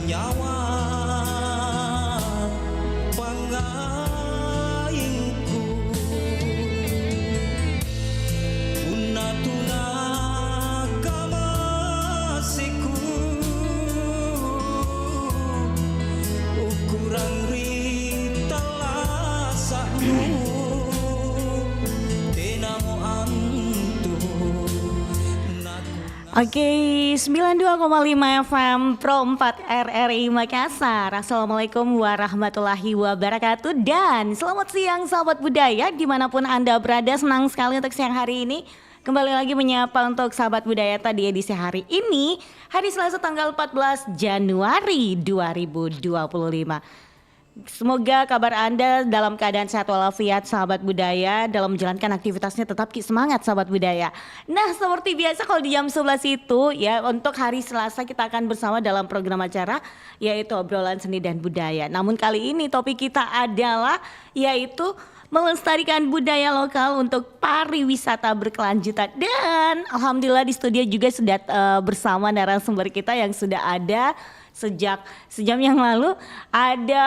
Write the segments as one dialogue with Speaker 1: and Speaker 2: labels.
Speaker 1: nyawa pangaingku unatuna kamasiku ukuran rita lasakmu tenamo antu
Speaker 2: Oke, 92,5 FM Pro 4 RRI Makassar. Assalamualaikum warahmatullahi wabarakatuh. Dan selamat siang sahabat budaya dimanapun Anda berada. Senang sekali untuk siang hari ini kembali lagi menyapa untuk sahabat budaya tadi edisi hari ini, hari Selasa tanggal 14 Januari 2025. Semoga kabar Anda dalam keadaan sehat walafiat sahabat budaya, dalam menjalankan aktivitasnya tetap semangat sahabat budaya. Nah, seperti biasa kalau di jam 11 itu ya, untuk hari Selasa kita akan bersama dalam program acara yaitu obrolan seni dan budaya. Namun kali ini topik kita adalah yaitu melestarikan budaya lokal untuk pariwisata berkelanjutan. Dan alhamdulillah di studio juga sudah bersama narasumber kita yang sudah ada sejak sejam yang lalu. Ada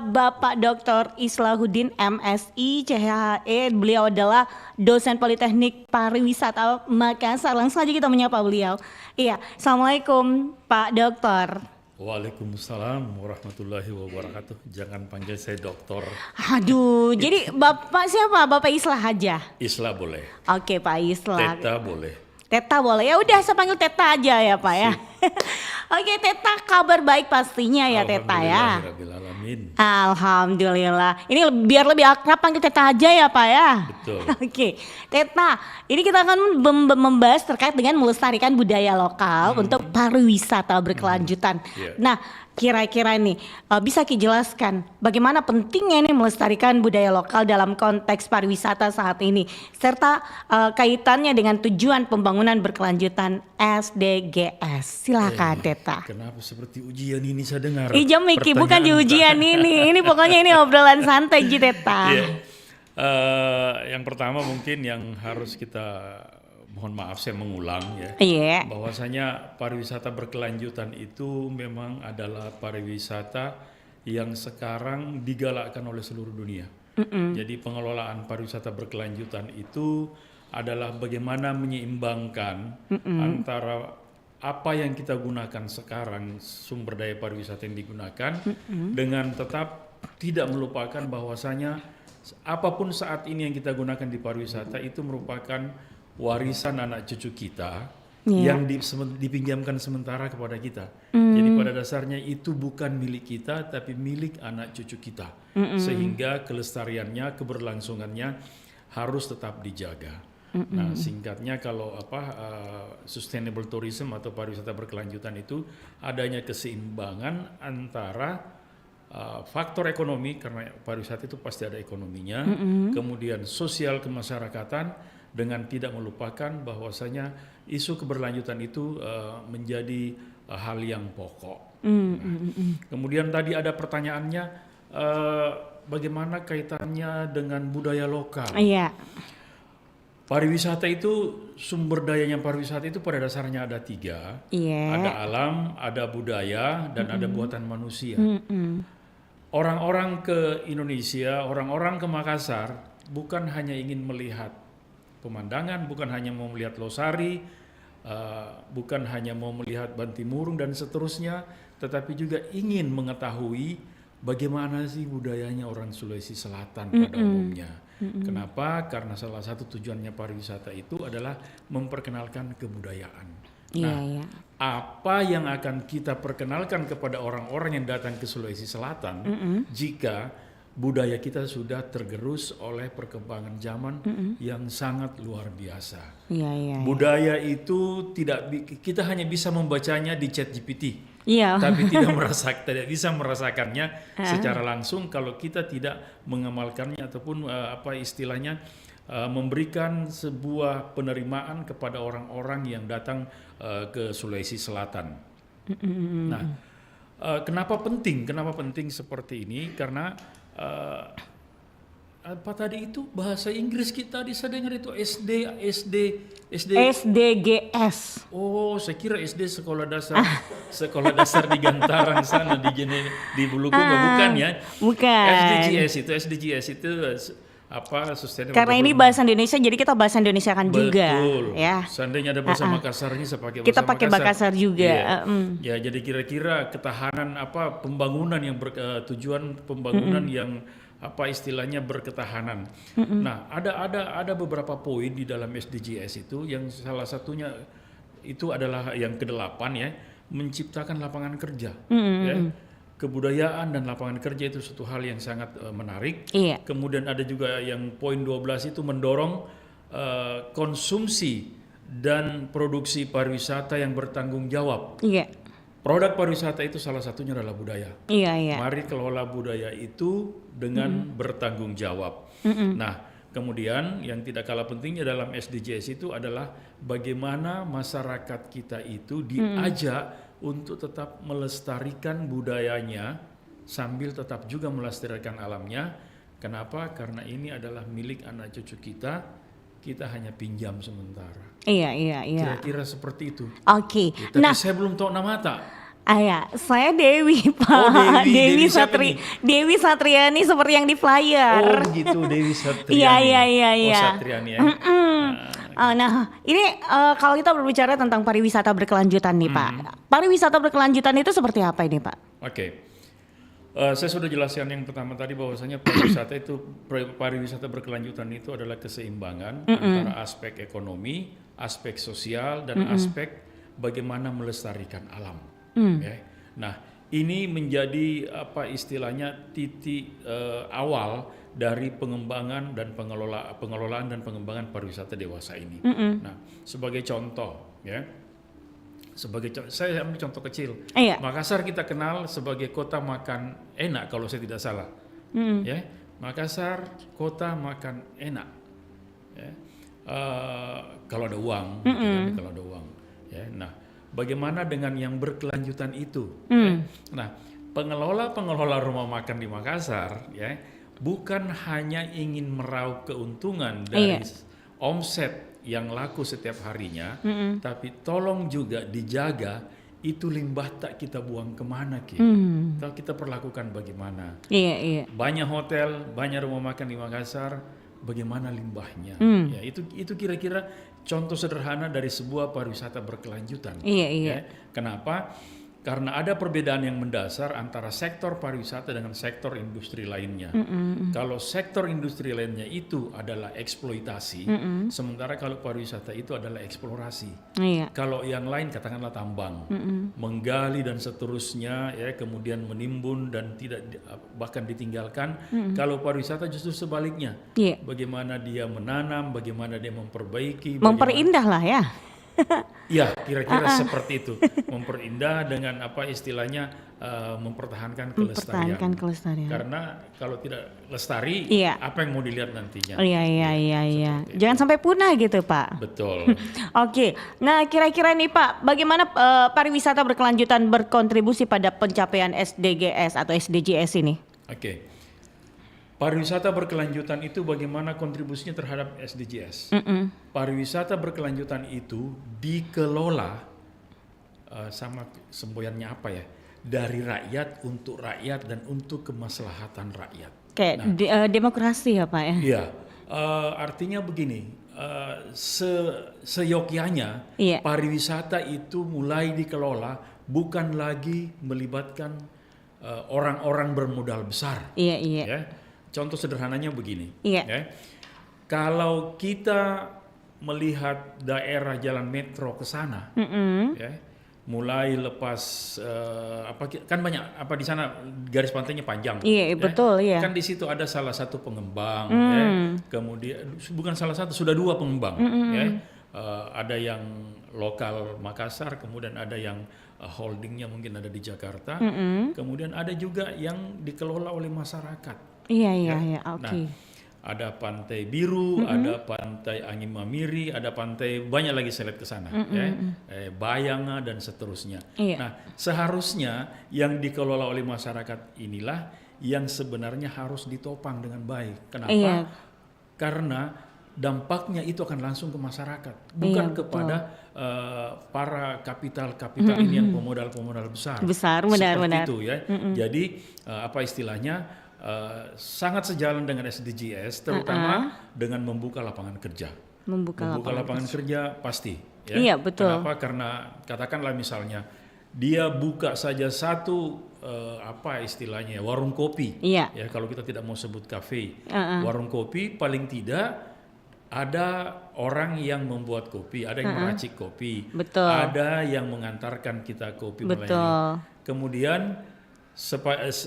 Speaker 2: Bapak Dr. Islahuddin MSI CHE. Beliau adalah dosen Politeknik Pariwisata Makassar. Langsung aja kita menyapa beliau. Iya, Assalamualaikum Pak Dokter.
Speaker 3: Waalaikumsalam warahmatullahi wabarakatuh. Jangan panggil saya dokter.
Speaker 2: Aduh, jadi Bapak siapa? Bapak Islah aja?
Speaker 3: Islah boleh.
Speaker 2: Oke Pak Islah.
Speaker 3: Teta boleh.
Speaker 2: Teta boleh, ya udah saya panggil Teta aja ya Pak ya. Oke Teta, kabar baik pastinya ya Teta ya.
Speaker 3: Alhamdulillahirrahmanirrahim.
Speaker 2: Alhamdulillah. Ini biar lebih akrab panggil Teta aja ya Pak ya.
Speaker 3: Betul.
Speaker 2: Oke Teta, ini kita akan membahas terkait dengan melestarikan budaya lokal untuk pariwisata berkelanjutan.
Speaker 3: Yeah.
Speaker 2: Nah, kira-kira nih bisa dijelaskan bagaimana pentingnya nih melestarikan budaya lokal dalam konteks pariwisata saat ini serta kaitannya dengan tujuan pembangunan berkelanjutan SDGs. Silakan Teta.
Speaker 3: Kenapa seperti ujian ini saya dengar?
Speaker 2: Ijam Miki bukan di ujian ini. Ini pokoknya ini obrolan santai Ji Teta.
Speaker 3: Yeah. Yang pertama mungkin yang harus kita mohon maaf saya mengulang ya.
Speaker 2: Iya.
Speaker 3: Bahwasanya pariwisata berkelanjutan itu memang adalah pariwisata yang sekarang digalakkan oleh seluruh dunia. Jadi pengelolaan pariwisata berkelanjutan itu adalah bagaimana menyeimbangkan antara apa yang kita gunakan sekarang, sumber daya pariwisata yang digunakan, dengan tetap tidak melupakan bahwasanya apapun saat ini yang kita gunakan di pariwisata itu merupakan warisan anak cucu kita yang dipinjamkan sementara kepada kita. Jadi pada dasarnya itu bukan milik kita tapi milik anak cucu kita. Sehingga kelestariannya, keberlangsungannya harus tetap dijaga. Nah, singkatnya kalau sustainable tourism atau pariwisata berkelanjutan itu adanya keseimbangan antara faktor ekonomi, karena pariwisata itu pasti ada ekonominya, kemudian sosial kemasyarakatan, dengan tidak melupakan bahwasanya isu keberlanjutan itu menjadi hal yang pokok. Kemudian tadi ada pertanyaannya, bagaimana kaitannya dengan budaya lokal?
Speaker 2: Iya.
Speaker 3: Pariwisata itu, sumber dayanya pariwisata itu pada dasarnya ada tiga. Ada alam, ada budaya, dan ada buatan manusia. Orang-orang ke Indonesia, orang-orang ke Makassar bukan hanya ingin melihat pemandangan, bukan hanya mau melihat losari, bukan hanya mau melihat bantimurung dan seterusnya, tetapi juga ingin mengetahui bagaimana sih budayanya orang Sulawesi Selatan pada umumnya. Kenapa? Karena salah satu tujuannya pariwisata itu adalah memperkenalkan kebudayaan. Nah, apa yang akan kita perkenalkan kepada orang-orang yang datang ke Sulawesi Selatan jika budaya kita sudah tergerus oleh perkembangan zaman yang sangat luar biasa. Budaya itu kita hanya bisa membacanya di ChatGPT, tapi tidak bisa merasakannya secara langsung kalau kita tidak mengamalkannya ataupun memberikan sebuah penerimaan kepada orang-orang yang datang ke Sulawesi Selatan. Nah, kenapa penting seperti ini? Karena apa tadi itu bahasa Inggris kita saya dengar itu SD.
Speaker 2: SDGs.
Speaker 3: Oh, saya kira SD sekolah dasar di Gantarang sana di Bulukumba, bukan ya?
Speaker 2: Bukan.
Speaker 3: SDGs itu apa sustainable.
Speaker 2: Karena ini bahasa Indonesia, jadi kita bahasa Indonesia kan juga.
Speaker 3: Betul.
Speaker 2: Ya.
Speaker 3: Seandainya ada bahasa Makassarnya, saya pakai bahasa
Speaker 2: Kita pakai Makassar juga.
Speaker 3: Iya. Ya, jadi kira-kira ketahanan pembangunan yang tujuan pembangunan yang istilahnya berketahanan. Nah, ada beberapa poin di dalam SDGs itu yang salah satunya itu adalah yang ke-8 ya, menciptakan lapangan kerja. Ya. Kebudayaan dan lapangan kerja itu suatu hal yang sangat menarik.
Speaker 2: Iya.
Speaker 3: Kemudian ada juga yang poin 12 itu mendorong konsumsi dan produksi pariwisata yang bertanggung jawab.
Speaker 2: Iya.
Speaker 3: Produk pariwisata itu salah satunya adalah budaya.
Speaker 2: Iya.
Speaker 3: Mari kelola budaya itu dengan bertanggung jawab. Nah, kemudian yang tidak kalah pentingnya dalam SDGs itu adalah bagaimana masyarakat kita itu diajak untuk tetap melestarikan budayanya sambil tetap juga melestarikan alamnya. Kenapa? Karena ini adalah milik anak cucu kita hanya pinjam sementara.
Speaker 2: Iya.
Speaker 3: Kira-kira seperti itu.
Speaker 2: Oke.
Speaker 3: Tapi saya belum tahu nama tak.
Speaker 2: Saya Dewi, Pak.
Speaker 3: Oh, Dewi siapa nih?
Speaker 2: Dewi Satriani seperti yang di flyer.
Speaker 3: Oh gitu, Dewi Satriani.
Speaker 2: Iya.
Speaker 3: Oh, Satriani ya.
Speaker 2: Nah, ini kalau kita berbicara tentang pariwisata berkelanjutan nih, Pak. Pariwisata berkelanjutan itu seperti apa ini, Pak?
Speaker 3: Oke. Saya sudah jelaskan yang pertama tadi bahwasanya pariwisata berkelanjutan itu adalah keseimbangan antara aspek ekonomi, aspek sosial, dan aspek bagaimana melestarikan alam. Ya. Nah, ini menjadi istilahnya titik awal dari pengembangan dan pengelolaan dan pengembangan pariwisata dewasa ini. Nah, sebagai contoh, ya, saya ambil contoh kecil.
Speaker 2: Iya.
Speaker 3: Makassar kita kenal sebagai kota makan enak kalau saya tidak salah. Ya, Makassar kota makan enak. Ya. Kalau ada uang, kalau ada uang. Ya, nah. Bagaimana dengan yang berkelanjutan itu? Ya? Nah, pengelola rumah makan di Makassar, ya, bukan hanya ingin meraup keuntungan dari omset yang laku setiap harinya, tapi tolong juga dijaga itu limbah tak kita buang kemana, Kalau kita perlakukan bagaimana?
Speaker 2: Iya.
Speaker 3: Banyak hotel, banyak rumah makan di Makassar, bagaimana limbahnya? Ya, itu kira-kira contoh sederhana dari sebuah pariwisata berkelanjutan.
Speaker 2: Iya.
Speaker 3: Ya. Kenapa? Karena ada perbedaan yang mendasar antara sektor pariwisata dengan sektor industri lainnya. Kalau sektor industri lainnya itu adalah eksploitasi, sementara kalau pariwisata itu adalah eksplorasi.
Speaker 2: Iya.
Speaker 3: Kalau yang lain katakanlah tambang, menggali dan seterusnya, ya, kemudian menimbun dan tidak bahkan ditinggalkan. Kalau pariwisata justru sebaliknya, bagaimana dia menanam, bagaimana dia memperbaiki,
Speaker 2: memperindah lah ya.
Speaker 3: Ya, kira-kira seperti itu. Memperindah dengan istilahnya mempertahankan kelestarian. Karena kalau tidak lestari, apa yang mau dilihat nantinya?
Speaker 2: Iya. Jangan sampai punah gitu, Pak.
Speaker 3: Betul.
Speaker 2: Oke. Nah, kira-kira nih, Pak, bagaimana pariwisata berkelanjutan berkontribusi pada pencapaian SDGs atau SDGs ini?
Speaker 3: Oke. Pariwisata berkelanjutan itu bagaimana kontribusinya terhadap SDGs? Pariwisata berkelanjutan itu dikelola sama semboyannya apa ya? Dari rakyat, untuk rakyat, dan untuk kemaslahatan rakyat.
Speaker 2: Kayak demokrasi ya, Pak ya?
Speaker 3: Iya, artinya begini, seyogyanya pariwisata itu mulai dikelola bukan lagi melibatkan orang-orang bermodal besar.
Speaker 2: Iya.
Speaker 3: Ya. Contoh sederhananya begini,
Speaker 2: ya.
Speaker 3: Kalau kita melihat daerah jalan metro ke sana, ya, mulai lepas kan banyak di sana garis pantainya panjang.
Speaker 2: Iya, betul, ya.
Speaker 3: Kan di situ ada salah satu pengembang, ya. Kemudian bukan salah satu, sudah 2 pengembang, ya. Ada yang lokal Makassar, kemudian ada yang holdingnya mungkin ada di Jakarta, kemudian ada juga yang dikelola oleh masyarakat.
Speaker 2: Iya, oke.
Speaker 3: Nah, ada Pantai Biru, ada Pantai Angin Mamiri, ada pantai banyak lagi saya lihat ke sana, ya, Bayanga dan seterusnya.
Speaker 2: Iya.
Speaker 3: Nah, seharusnya yang dikelola oleh masyarakat inilah yang sebenarnya harus ditopang dengan baik. Kenapa?
Speaker 2: Iya.
Speaker 3: Karena dampaknya itu akan langsung ke masyarakat, bukan
Speaker 2: Iya,
Speaker 3: kepada para kapital ini yang pemodal besar.
Speaker 2: Besar,
Speaker 3: Seperti
Speaker 2: benar-benar.
Speaker 3: itu ya. Jadi apa istilahnya sangat sejalan dengan SDGs, terutama dengan membuka lapangan kerja.
Speaker 2: Membuka
Speaker 3: Lapangan kerja pasti. Ya.
Speaker 2: Iya, betul.
Speaker 3: Kenapa? Karena katakanlah misalnya dia buka saja satu apa istilahnya warung kopi.
Speaker 2: Iya.
Speaker 3: Ya kalau kita tidak mau sebut kafe, warung kopi paling tidak ada orang yang membuat kopi, ada yang meracik kopi,
Speaker 2: Betul.
Speaker 3: ada yang mengantarkan kita kopi
Speaker 2: Betul.
Speaker 3: melayani. Kemudian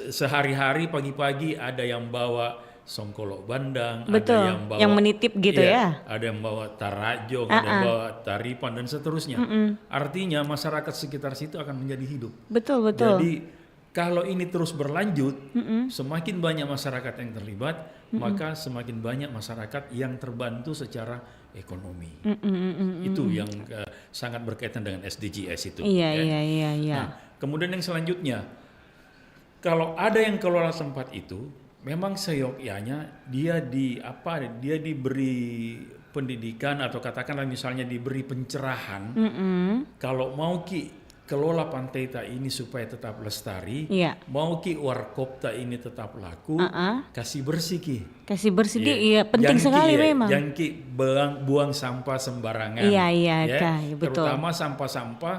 Speaker 3: sehari-hari pagi-pagi ada yang bawa songkolok bandang,
Speaker 2: Betul.
Speaker 3: ada yang bawa
Speaker 2: Yang menitip gitu ya.
Speaker 3: ada yang bawa tarajong, ada yang bawa taripan dan seterusnya. Artinya masyarakat sekitar situ akan menjadi hidup.
Speaker 2: Betul.
Speaker 3: Jadi kalau ini terus berlanjut, semakin banyak masyarakat yang terlibat, maka semakin banyak masyarakat yang terbantu secara ekonomi. Itu yang sangat berkaitan dengan SDGs itu.
Speaker 2: Iya,
Speaker 3: ya.
Speaker 2: iya.
Speaker 3: Nah, kemudian yang selanjutnya, kalau ada yang kelola tempat itu, memang seyogyanya dia diberi pendidikan atau katakanlah misalnya diberi pencerahan. Kalau mau kelola Pantai Ta ini supaya tetap lestari,
Speaker 2: Iya.
Speaker 3: mau warkopta ini tetap laku, kasih bersih ki.
Speaker 2: Kasih bersih
Speaker 3: Iya.
Speaker 2: iya penting sekali memang.
Speaker 3: Jangan buang sampah sembarangan.
Speaker 2: Iya,
Speaker 3: ya.
Speaker 2: Kak, betul.
Speaker 3: Terutama sampah-sampah,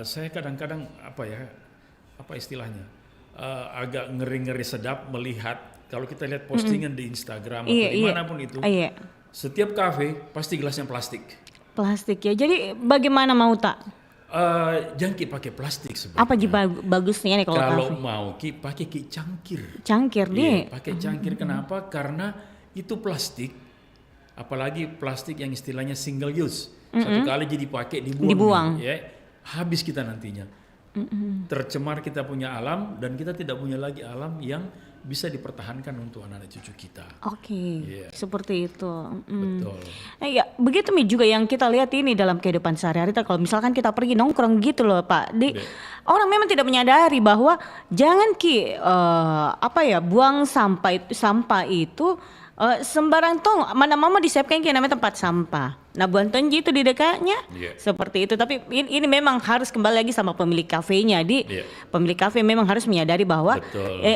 Speaker 3: saya kadang-kadang apa istilahnya, agak ngeri-ngeri sedap melihat kalau kita lihat postingan di Instagram atau dimanapun itu, setiap kafe pasti gelasnya plastik.
Speaker 2: Plastik ya. Jadi bagaimana mau tak?
Speaker 3: Jangan pakai plastik sebenarnya.
Speaker 2: Apa bagusnya nih kalau kafe?
Speaker 3: Mau pakai cangkir.
Speaker 2: Cangkir nih.
Speaker 3: Iya, pakai cangkir. Kenapa? Karena itu plastik, apalagi plastik yang istilahnya single use. Satu kali jadi pakai dibuang. Ya, habis kita nantinya. Tercemar kita punya alam dan kita tidak punya lagi alam yang bisa dipertahankan untuk anak-anak cucu kita.
Speaker 2: Oke, seperti itu.
Speaker 3: Betul.
Speaker 2: Nah, ya, begitu Mi juga yang kita lihat ini dalam kehidupan sehari-hari. Kalau misalkan kita pergi nongkrong gitu loh Pak, orang memang tidak menyadari bahwa jangan buang sampah itu sembarang tong. Mana mama disiapkan namanya tempat sampah. Nah buang tonji itu di dekatnya seperti itu. Tapi ini memang harus kembali lagi sama pemilik kafenya. Pemilik kafe memang harus menyadari bahwa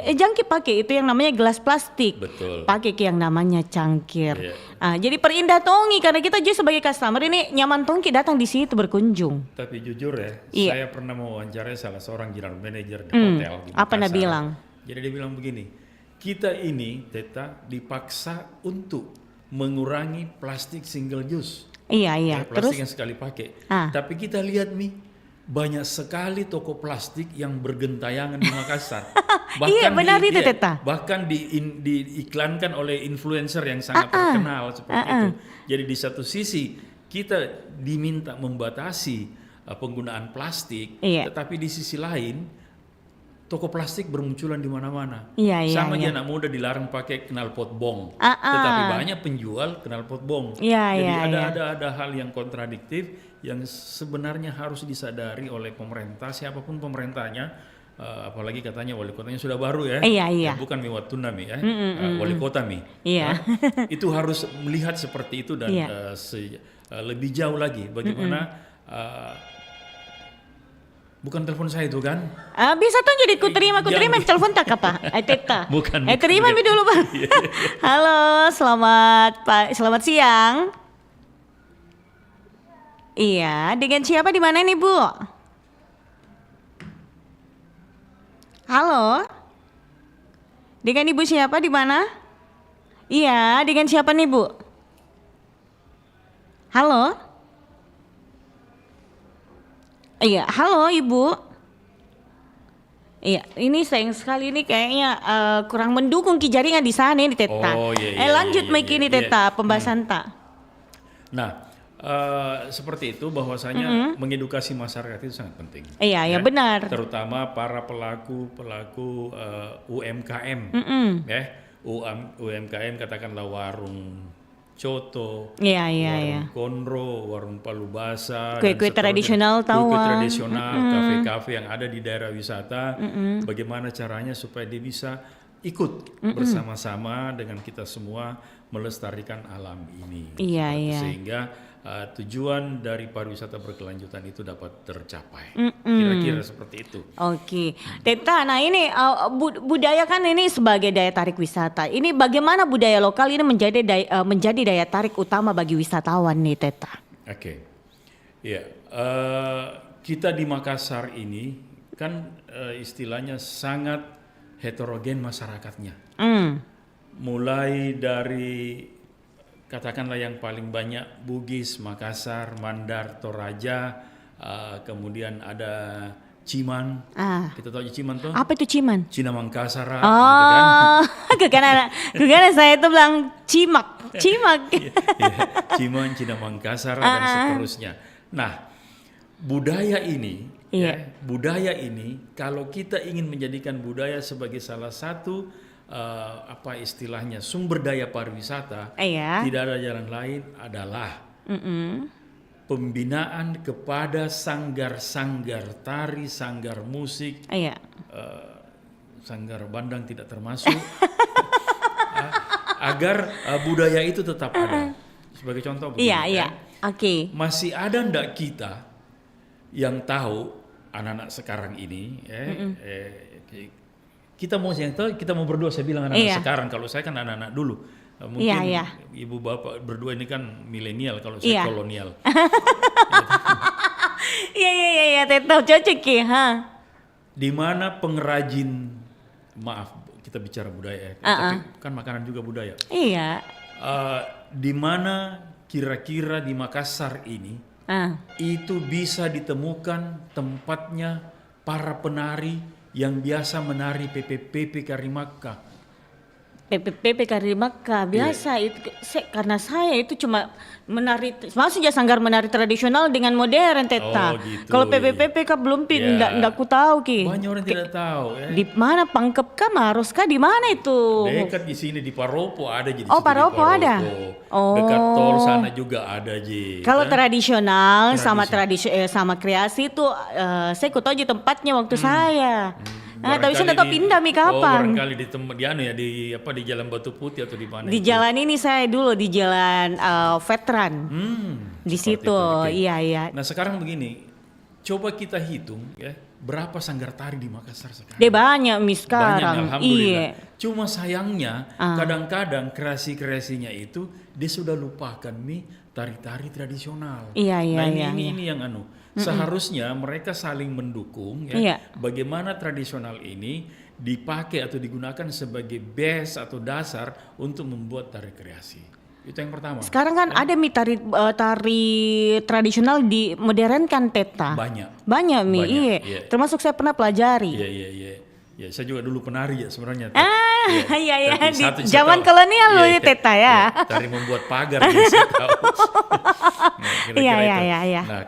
Speaker 2: jangan pakai itu yang namanya gelas plastik. Pakai yang namanya cangkir. Jadi perindah tongi karena kita juga sebagai customer ini nyaman tongki datang di situ berkunjung.
Speaker 3: Tapi jujur ya, saya pernah mewawancarai salah seorang general manager di hotel di Makassar.
Speaker 2: Apa dia bilang?
Speaker 3: Jadi dia bilang begini, kita ini Teta dipaksa untuk mengurangi plastik single use.
Speaker 2: Iya.
Speaker 3: Plastik yang sekali pakai. Tapi kita lihat banyak sekali toko plastik yang bergentayangan di Makassar.
Speaker 2: Iya benar itu Teta.
Speaker 3: Bahkan diiklankan oleh influencer yang sangat terkenal seperti itu. Jadi di satu sisi kita diminta membatasi penggunaan plastik, tetapi di sisi lain toko plastik bermunculan di mana-mana. Sama aja anak muda dilarang pakai knalpot bong, tetapi banyak penjual knalpot bong. Jadi ada hal yang kontradiktif yang sebenarnya harus disadari oleh pemerintah, siapapun pemerintahnya, apalagi katanya wali kotanya sudah baru ya. Bukan Miwatuna ya, wali kota itu harus melihat seperti itu dan lebih jauh lagi bagaimana. Bukan telepon saya itu kan?
Speaker 2: Bisa tuh jadi ku terima telepon tak apa? Teta.
Speaker 3: Bukan.
Speaker 2: Terima mi dulu Pak. Halo, selamat siang. Iya, dengan siapa di mana nih Bu? Halo. Dengan Ibu siapa di mana? Iya, dengan siapa nih Bu? Halo. Iya, halo Ibu. Iya, ini sayang sekali ini kayaknya kurang mendukung jaringan di sana ini Teta. Lanjut mic ini Teta, pembahasan tak.
Speaker 3: Nah, seperti itu bahwasanya mengedukasi masyarakat itu sangat penting.
Speaker 2: Iya, benar.
Speaker 3: Terutama para pelaku UMKM, UMKM katakanlah warung coto, warung konro, warung palu basah,
Speaker 2: kue-kue tradisional
Speaker 3: kue tradisional, kafe-kafe yang ada di daerah wisata. Bagaimana caranya supaya dia bisa ikut bersama-sama dengan kita semua melestarikan alam ini.
Speaker 2: Iya, iya.
Speaker 3: Sehingga tujuan dari pariwisata berkelanjutan itu dapat tercapai. Kira-kira seperti itu.
Speaker 2: Oke, Teta. Nah ini budaya kan ini sebagai daya tarik wisata. Ini bagaimana budaya lokal ini menjadi daya tarik utama bagi wisatawan nih, Teta?
Speaker 3: Oke, ya kita di Makassar ini kan istilahnya sangat heterogen masyarakatnya. Mulai dari katakanlah yang paling banyak Bugis, Makassar, Mandar, Toraja, kemudian ada Ciman. Kita tahu Ciman tuh?
Speaker 2: Apa itu Ciman?
Speaker 3: Cina Mangkasara.
Speaker 2: Oh, gitu kan? Karena saya itu bilang Cimak.
Speaker 3: Ciman, Cina Mangkasara dan seterusnya. Nah, budaya ini, budaya ini kalau kita ingin menjadikan budaya sebagai salah satu apa istilahnya sumber daya pariwisata, tidak ada jalan lain adalah pembinaan kepada sanggar-sanggar tari, sanggar musik, sanggar bandang tidak termasuk, agar budaya itu tetap ada. Sebagai contoh begini, masih ada ndak kita yang tahu anak-anak sekarang ini, kita mau yang tahu, kita mau berdua, saya bilang anak-anak sekarang, kalau saya kan anak-anak dulu. Mungkin ibu bapak berdua ini kan milenial, kalau saya kolonial.
Speaker 2: Iya, tetap cocok ya.
Speaker 3: Di mana pengrajin, maaf kita bicara budaya, tapi kan makanan juga budaya.
Speaker 2: Iya.
Speaker 3: Di mana kira-kira di Makassar ini itu bisa ditemukan tempatnya para penari yang biasa menari PPP Karimakka.
Speaker 2: PPP Karimakka biasa itu karena saya itu cuma menari, maksudnya sanggar menari tradisional dengan modern, Teta.
Speaker 3: Gitu,
Speaker 2: kalau PPP kan belum enggak ku tahu ki.
Speaker 3: Banyak orang tidak tahu.
Speaker 2: Di mana Pangkep kah, Maros kah, di mana itu?
Speaker 3: Dekat di sini di Paropo ada jadi.
Speaker 2: Paropo ada.
Speaker 3: Dekat tol sana juga ada ji.
Speaker 2: Kalau tradisional sama sama kreasi itu saya ku tahu aja tempatnya waktu saya. Tapi saya tahu pindah kapan.
Speaker 3: Barangkali di Jalan Batu Putih atau di mana?
Speaker 2: Di jalan ini saya dulu di Jalan Veteran. Di situ, iya.
Speaker 3: Nah sekarang begini, coba kita hitung ya, berapa sanggar tari di Makassar sekarang?
Speaker 2: Banyak sekarang.
Speaker 3: Banyak, alhamdulillah. Cuma sayangnya kadang-kadang kreasi-kreasinya itu dia sudah lupakan tari-tari tradisional.
Speaker 2: Iya.
Speaker 3: Ini yang seharusnya mereka saling mendukung ya. Bagaimana tradisional ini dipakai atau digunakan sebagai base atau dasar untuk membuat tari kreasi. Itu yang pertama. Sekarang
Speaker 2: kan ada tari tradisional di modern kan, Teta. Banyak iya. Termasuk saya pernah pelajari.
Speaker 3: Iya. Ya, saya juga dulu penari ya sebenarnya.
Speaker 2: Iya. Di zaman kolonial loh Teta ya.
Speaker 3: Tari membuat pagar saya tahu.
Speaker 2: Iya.
Speaker 3: Nah,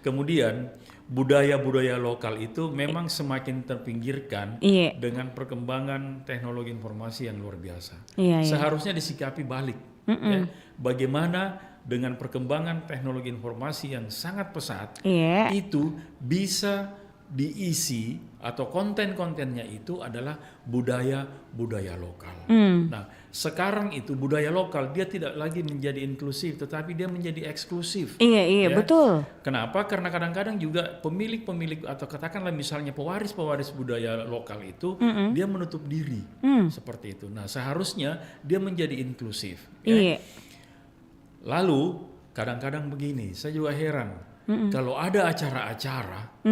Speaker 3: kemudian budaya-budaya lokal itu memang semakin terpinggirkan dengan perkembangan teknologi informasi yang luar biasa. Seharusnya disikapi balik. Bagaimana dengan perkembangan teknologi informasi yang sangat pesat itu bisa diisi atau konten-kontennya itu adalah budaya lokal. Nah, sekarang itu budaya lokal dia tidak lagi menjadi inklusif, tetapi dia menjadi eksklusif.
Speaker 2: Iya, betul.
Speaker 3: Kenapa? Karena kadang-kadang juga pemilik atau katakanlah misalnya pewaris budaya lokal itu dia menutup diri seperti itu. Nah, seharusnya dia menjadi inklusif.
Speaker 2: Iya.
Speaker 3: Lalu kadang-kadang begini, saya juga heran kalau ada acara-acara.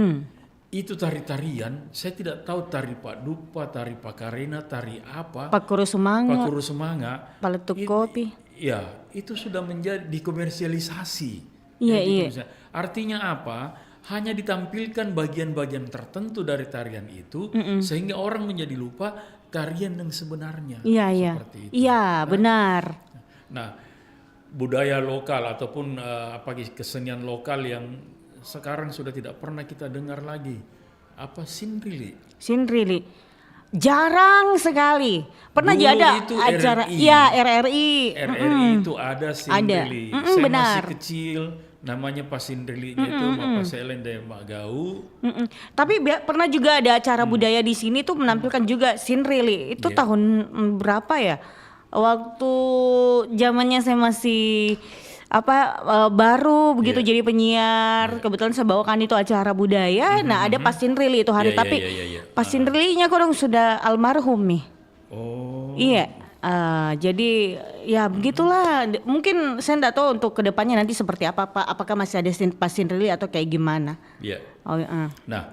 Speaker 3: Itu tari-tarian, saya tidak tahu tari Pak Dupa, tari Pak Karena, tari apa.
Speaker 2: Pakuru Semanga. Paletuk kopi.
Speaker 3: Ya, itu sudah menjadi dikomersialisasi.
Speaker 2: Iya.
Speaker 3: Artinya apa? Hanya ditampilkan bagian-bagian tertentu dari tarian itu, sehingga orang menjadi lupa tarian yang sebenarnya.
Speaker 2: Iya.
Speaker 3: Seperti itu.
Speaker 2: Iya, benar.
Speaker 3: Nah, budaya lokal ataupun kesenian lokal yang sekarang sudah tidak pernah kita dengar lagi. Apa Sinrili? Jarang sekali. Pernah ada acara RRI. RRI itu ada Sinrili. Saya masih kecil namanya pasindrilinya itu Mapaselen dan Magau.
Speaker 2: Tapi pernah juga ada acara budaya di sini tuh menampilkan juga Sinrili. Itu
Speaker 3: Iya.
Speaker 2: tahun berapa ya? Waktu zamannya saya masih baru begitu
Speaker 3: Iya.
Speaker 2: jadi penyiar. Kebetulan saya bawakan itu acara budaya. Nah, ada Pasindrili itu hari
Speaker 3: Iya, iya,
Speaker 2: tapi
Speaker 3: iya.
Speaker 2: Pasindrilinya kurang sudah almarhum nih.
Speaker 3: Oh.
Speaker 2: Iya. Jadi ya begitulah. Mungkin saya enggak tahu untuk kedepannya nanti seperti apa, Pak. Apakah masih ada Pasindrili atau kayak gimana?
Speaker 3: Iya.
Speaker 2: Oh,
Speaker 3: Nah,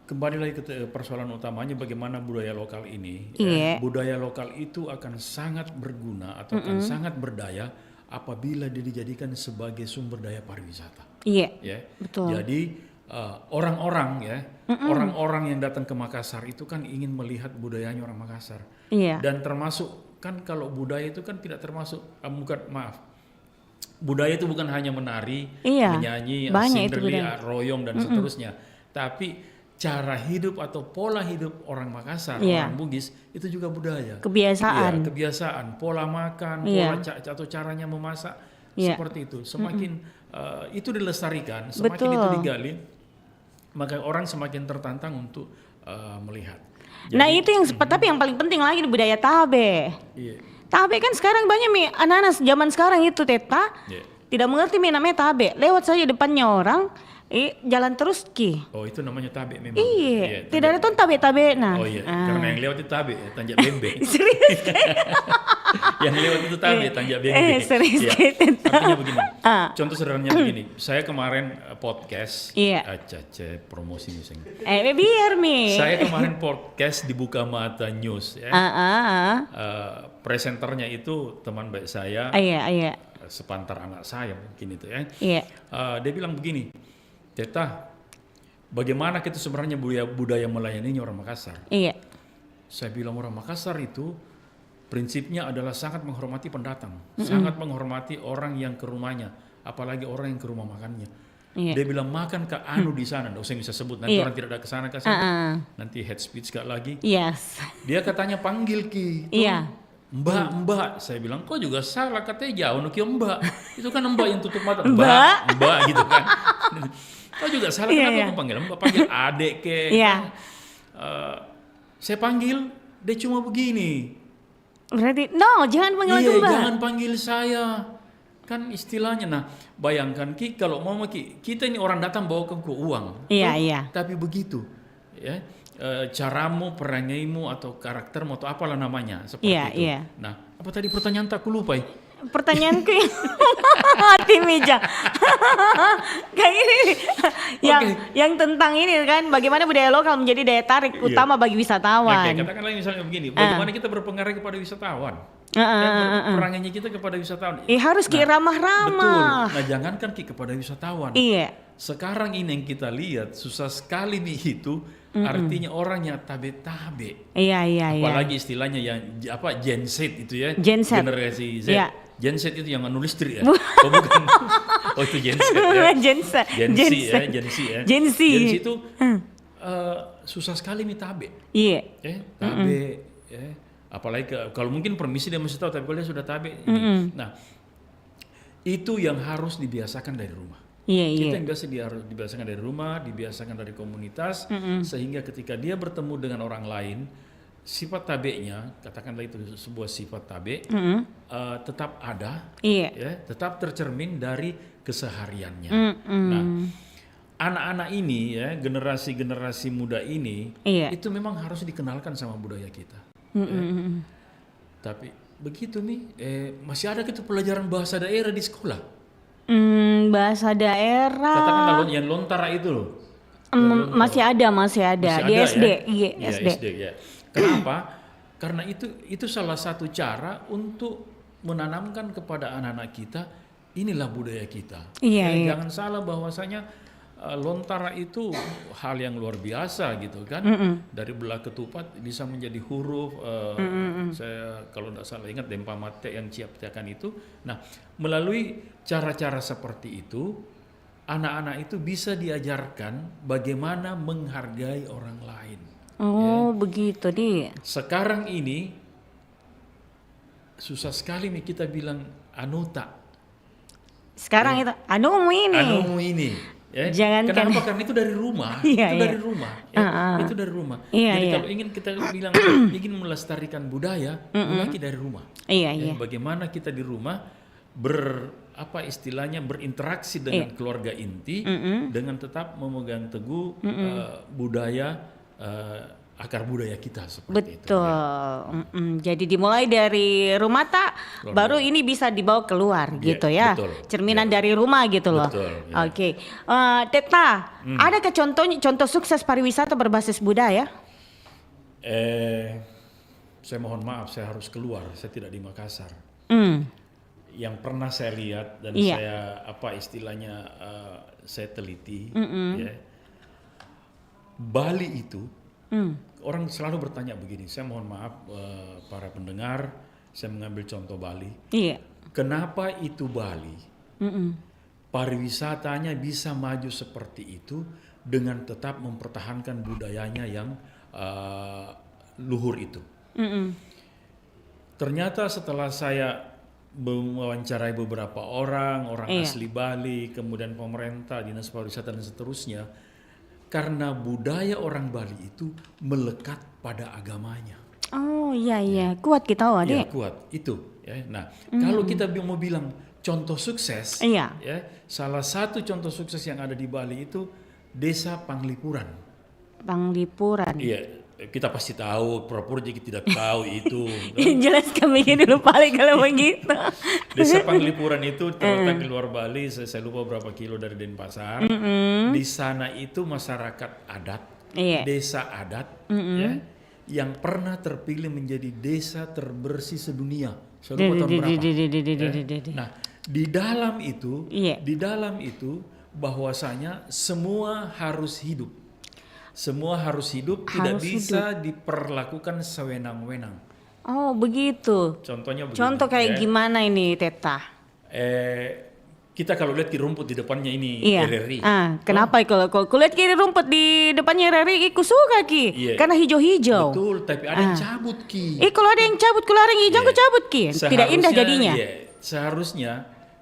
Speaker 3: kembali lagi ke persoalan utamanya bagaimana budaya lokal ini.
Speaker 2: Iya.
Speaker 3: Budaya lokal itu akan sangat berguna atau akan sangat berdaya apabila dia dijadikan sebagai sumber daya pariwisata.
Speaker 2: Iya.
Speaker 3: Ya.
Speaker 2: Betul.
Speaker 3: Jadi orang-orang yang datang ke Makassar itu kan ingin melihat budayanya orang Makassar.
Speaker 2: Iya.
Speaker 3: Dan termasuk kan kalau budaya itu kan tidak termasuk budaya itu bukan hanya menari,
Speaker 2: Iya,
Speaker 3: menyanyi,
Speaker 2: banyak itu
Speaker 3: sindrili,
Speaker 2: budaya.
Speaker 3: royong dan seterusnya. Tapi cara hidup atau pola hidup orang Makassar,
Speaker 2: Iya.
Speaker 3: orang Bugis itu juga budaya.
Speaker 2: Kebiasaan.
Speaker 3: Iya, kebiasaan, pola makan,
Speaker 2: Iya.
Speaker 3: pola atau caranya memasak
Speaker 2: Iya.
Speaker 3: seperti itu. Semakin itu dilestarikan, semakin
Speaker 2: Betul.
Speaker 3: itu digali, maka orang semakin tertantang untuk melihat.
Speaker 2: Nah itu yang tapi yang paling penting lagi di budaya Tabe.
Speaker 3: Iya.
Speaker 2: Tabe kan sekarang banyak nih anak-anak zaman sekarang itu Teta
Speaker 3: Iya.
Speaker 2: tidak mengerti namanya Tabe. Lewat saja depannya orang, jalan terus ki.
Speaker 3: Oh itu namanya tabe memang.
Speaker 2: Iya, tidak ada tuh Tabe-tabe. Nah,
Speaker 3: Oh iya, karena yang lewat itu tabe, Tanjak Bembe.
Speaker 2: serius.
Speaker 3: Yang lewat itu tabe, Tanjak Bembe.
Speaker 2: Serius
Speaker 3: Iya.
Speaker 2: gitu.
Speaker 3: Artinya begini, contoh sederhananya begini. Saya kemarin podcast,
Speaker 2: Iya.
Speaker 3: promosi mising.
Speaker 2: Biar Mi.
Speaker 3: Saya kemarin podcast di Buka Mata News ya. Presenternya itu teman baik saya,
Speaker 2: Iya.
Speaker 3: sepantar anak saya mungkin itu ya.
Speaker 2: Iya.
Speaker 3: Dia bilang begini, Teta, bagaimana kita sebenarnya budaya melayaninya orang Makassar?
Speaker 2: Iya.
Speaker 3: Saya bilang orang Makassar itu prinsipnya adalah sangat menghormati pendatang, sangat menghormati orang yang ke rumahnya, apalagi orang yang ke rumah makannya.
Speaker 2: Iya.
Speaker 3: Dia bilang makan ke anu di sana, nggak usah bisa sebut nanti
Speaker 2: Iya.
Speaker 3: orang tidak ada ke sana ke sana, nanti head speech gak lagi.
Speaker 2: Yes.
Speaker 3: Dia katanya panggil ki,
Speaker 2: Iya.
Speaker 3: Mbak, saya bilang kok juga salah katanya jauh nuki Mbak, itu kan Mbak yang tutup mata,
Speaker 2: Mbak.
Speaker 3: Mbak gitu kan. Kok juga salah,
Speaker 2: Iya,
Speaker 3: kenapa
Speaker 2: iya.
Speaker 3: aku panggil Mbak, panggil adek ke.
Speaker 2: Iya.
Speaker 3: Saya panggil, dia cuma begini.
Speaker 2: Berarti no, jangan panggil aku
Speaker 3: Iya,
Speaker 2: Mbak.
Speaker 3: jangan panggil saya. Kan istilahnya, nah bayangkan Ki, kalau mau Ki, kita ini orang datang bawa ke uang.
Speaker 2: Iya,
Speaker 3: Toh,
Speaker 2: iya.
Speaker 3: Tapi begitu, ya caramu, perangaimu atau karaktermu atau apalah namanya seperti
Speaker 2: Iya,
Speaker 3: itu.
Speaker 2: iya.
Speaker 3: Nah, apa tadi pertanyaan tak lupa?
Speaker 2: Pertanyaanku yang hati meja. Kayak ini yang tentang ini kan bagaimana budaya lokal menjadi daya tarik
Speaker 3: Iya.
Speaker 2: utama bagi wisatawan.
Speaker 3: Oke, katakanlah misalnya begini, bagaimana kita berpengaruh kepada wisatawan? Perangannya kita kepada wisatawan.
Speaker 2: Harus ki
Speaker 3: Betul.
Speaker 2: ramah-ramah.
Speaker 3: Nah, jangankan Ki kepada wisatawan.
Speaker 2: Iya.
Speaker 3: Sekarang ini yang kita lihat susah sekali nih itu, artinya orangnya tabe-tabe.
Speaker 2: Iya.
Speaker 3: Apalagi istilahnya yang Gen Z itu ya,
Speaker 2: Gen Z.
Speaker 3: generasi Z.
Speaker 2: Iya.
Speaker 3: Gen Z itu yang anu listrik ya. Oh bukan. Oh itu Gen Z ya.
Speaker 2: Gen Z.
Speaker 3: Gen Z ya, Gen Z ya.
Speaker 2: Gen Z.
Speaker 3: Gen Z itu susah sekali nih tabe.
Speaker 2: Iya.
Speaker 3: Tabe ya. Apalagi kalau mungkin permisi dia masih tahu, tapi kalau dia sudah tabe ini. Nah, itu yang harus dibiasakan dari rumah.
Speaker 2: Iya.
Speaker 3: Kita yang biasa harus dibiasakan dari rumah, dibiasakan dari komunitas, sehingga ketika dia bertemu dengan orang lain, sifat tabenya, katakanlah itu sebuah sifat tabe, tetap ada,
Speaker 2: Iya.
Speaker 3: ya, tetap tercermin dari kesehariannya. Nah, anak-anak ini ya, generasi muda ini,
Speaker 2: Iya.
Speaker 3: itu memang harus dikenalkan sama budaya kita. Tapi begitu nih, masih ada gitu pelajaran bahasa daerah di sekolah.
Speaker 2: Bahasa daerah.
Speaker 3: Katakanlah yang lontara itu loh.
Speaker 2: Masih ada.
Speaker 3: Masih
Speaker 2: Di
Speaker 3: ada,
Speaker 2: SD.
Speaker 3: ya?
Speaker 2: Iya,
Speaker 3: Iya,
Speaker 2: SD.
Speaker 3: ya. Kenapa? Karena itu salah satu cara untuk menanamkan kepada anak-anak kita, inilah budaya kita.
Speaker 2: Iya, iya.
Speaker 3: Jangan salah bahwasanya lontara itu hal yang luar biasa gitu kan. Dari belah ketupat bisa menjadi huruf. Saya kalau tidak salah ingat Dempa Mate yang ciptakan itu. Nah, melalui cara-cara seperti itu, anak-anak itu bisa diajarkan bagaimana menghargai orang lain.
Speaker 2: Oh, begitu nih.
Speaker 3: Sekarang ini susah sekali nih kita bilang anuta.
Speaker 2: Sekarang itu, anumu ini.
Speaker 3: Anumu ini. Ya.
Speaker 2: Jangankan-
Speaker 3: Kenapa? Karena itu dari rumah.
Speaker 2: Iya,
Speaker 3: Itu
Speaker 2: iya.
Speaker 3: dari rumah. Ya. Itu dari rumah.
Speaker 2: Iya,
Speaker 3: Jadi
Speaker 2: iya.
Speaker 3: kalau ingin kita bilang ingin melestarikan budaya, mulai dari rumah.
Speaker 2: Iya,
Speaker 3: Ya,
Speaker 2: iya.
Speaker 3: bagaimana kita di rumah berinteraksi dengan keluarga inti dengan tetap memegang teguh budaya akar budaya kita seperti itu.
Speaker 2: Betul. Jadi dimulai dari rumah tak, baru ini bisa dibawa keluar
Speaker 3: Iya,
Speaker 2: gitu ya.
Speaker 3: betul.
Speaker 2: Cerminan dari rumah gitu loh.
Speaker 3: Betul, ya.
Speaker 2: Oke. Teta, adakah contoh sukses pariwisata berbasis budaya?
Speaker 3: Saya mohon maaf, saya harus keluar. Saya tidak di Makassar. Yang pernah saya lihat dan
Speaker 2: Iya.
Speaker 3: saya saya teliti, ya, Bali itu orang selalu bertanya begini. Saya mohon maaf para pendengar, saya mengambil contoh Bali.
Speaker 2: Iya.
Speaker 3: Kenapa itu Bali? Pariwisatanya bisa maju seperti itu dengan tetap mempertahankan budayanya yang luhur itu. Ternyata setelah saya mewawancarai beberapa orang asli Bali, kemudian pemerintah, dinas pariwisata dan seterusnya, karena budaya orang Bali itu melekat pada agamanya.
Speaker 2: Oh iya, kuat kita
Speaker 3: Ya,
Speaker 2: Dek.
Speaker 3: kuat itu. Ya. Nah, kalau kita mau bilang contoh sukses,
Speaker 2: Iya.
Speaker 3: ya, salah satu contoh sukses yang ada di Bali itu Desa Panglipuran.
Speaker 2: Panglipuran.
Speaker 3: Iya, kita pasti tahu, pura-pura jadi tidak tahu itu.
Speaker 2: Jelas kami dulu paling kalau begitu.
Speaker 3: Desa Panglipuran itu terletak di luar Bali, saya lupa berapa kilo dari Denpasar. Di sana itu masyarakat adat,
Speaker 2: Iya.
Speaker 3: desa adat, ya, yang pernah terpilih menjadi desa terbersih sedunia. Saya lupa tahun berapa. Ya. Nah, di dalam itu,
Speaker 2: Iya.
Speaker 3: bahwasanya semua harus hidup. Semua harus hidup, tidak
Speaker 2: Harus
Speaker 3: bisa diperlakukan sewenang-wenang.
Speaker 2: Oh begitu.
Speaker 3: Contohnya begini.
Speaker 2: Contoh kayak
Speaker 3: ya.
Speaker 2: gimana ini Teta?
Speaker 3: Kita kalau lihat di rumput di depannya ini
Speaker 2: Iya.
Speaker 3: RRI.
Speaker 2: Kenapa kalau kulihat kiri rumput di depannya RRI, aku suka Ki.
Speaker 3: Iya.
Speaker 2: Karena hijau-hijau.
Speaker 3: Betul, tapi ada yang cabut Ki.
Speaker 2: Kalau ada yang cabut, kalau ada yang hijau,
Speaker 3: Iya.
Speaker 2: aku cabut Ki. Tidak indah
Speaker 3: Seharusnya,
Speaker 2: jadinya.
Speaker 3: iya, seharusnya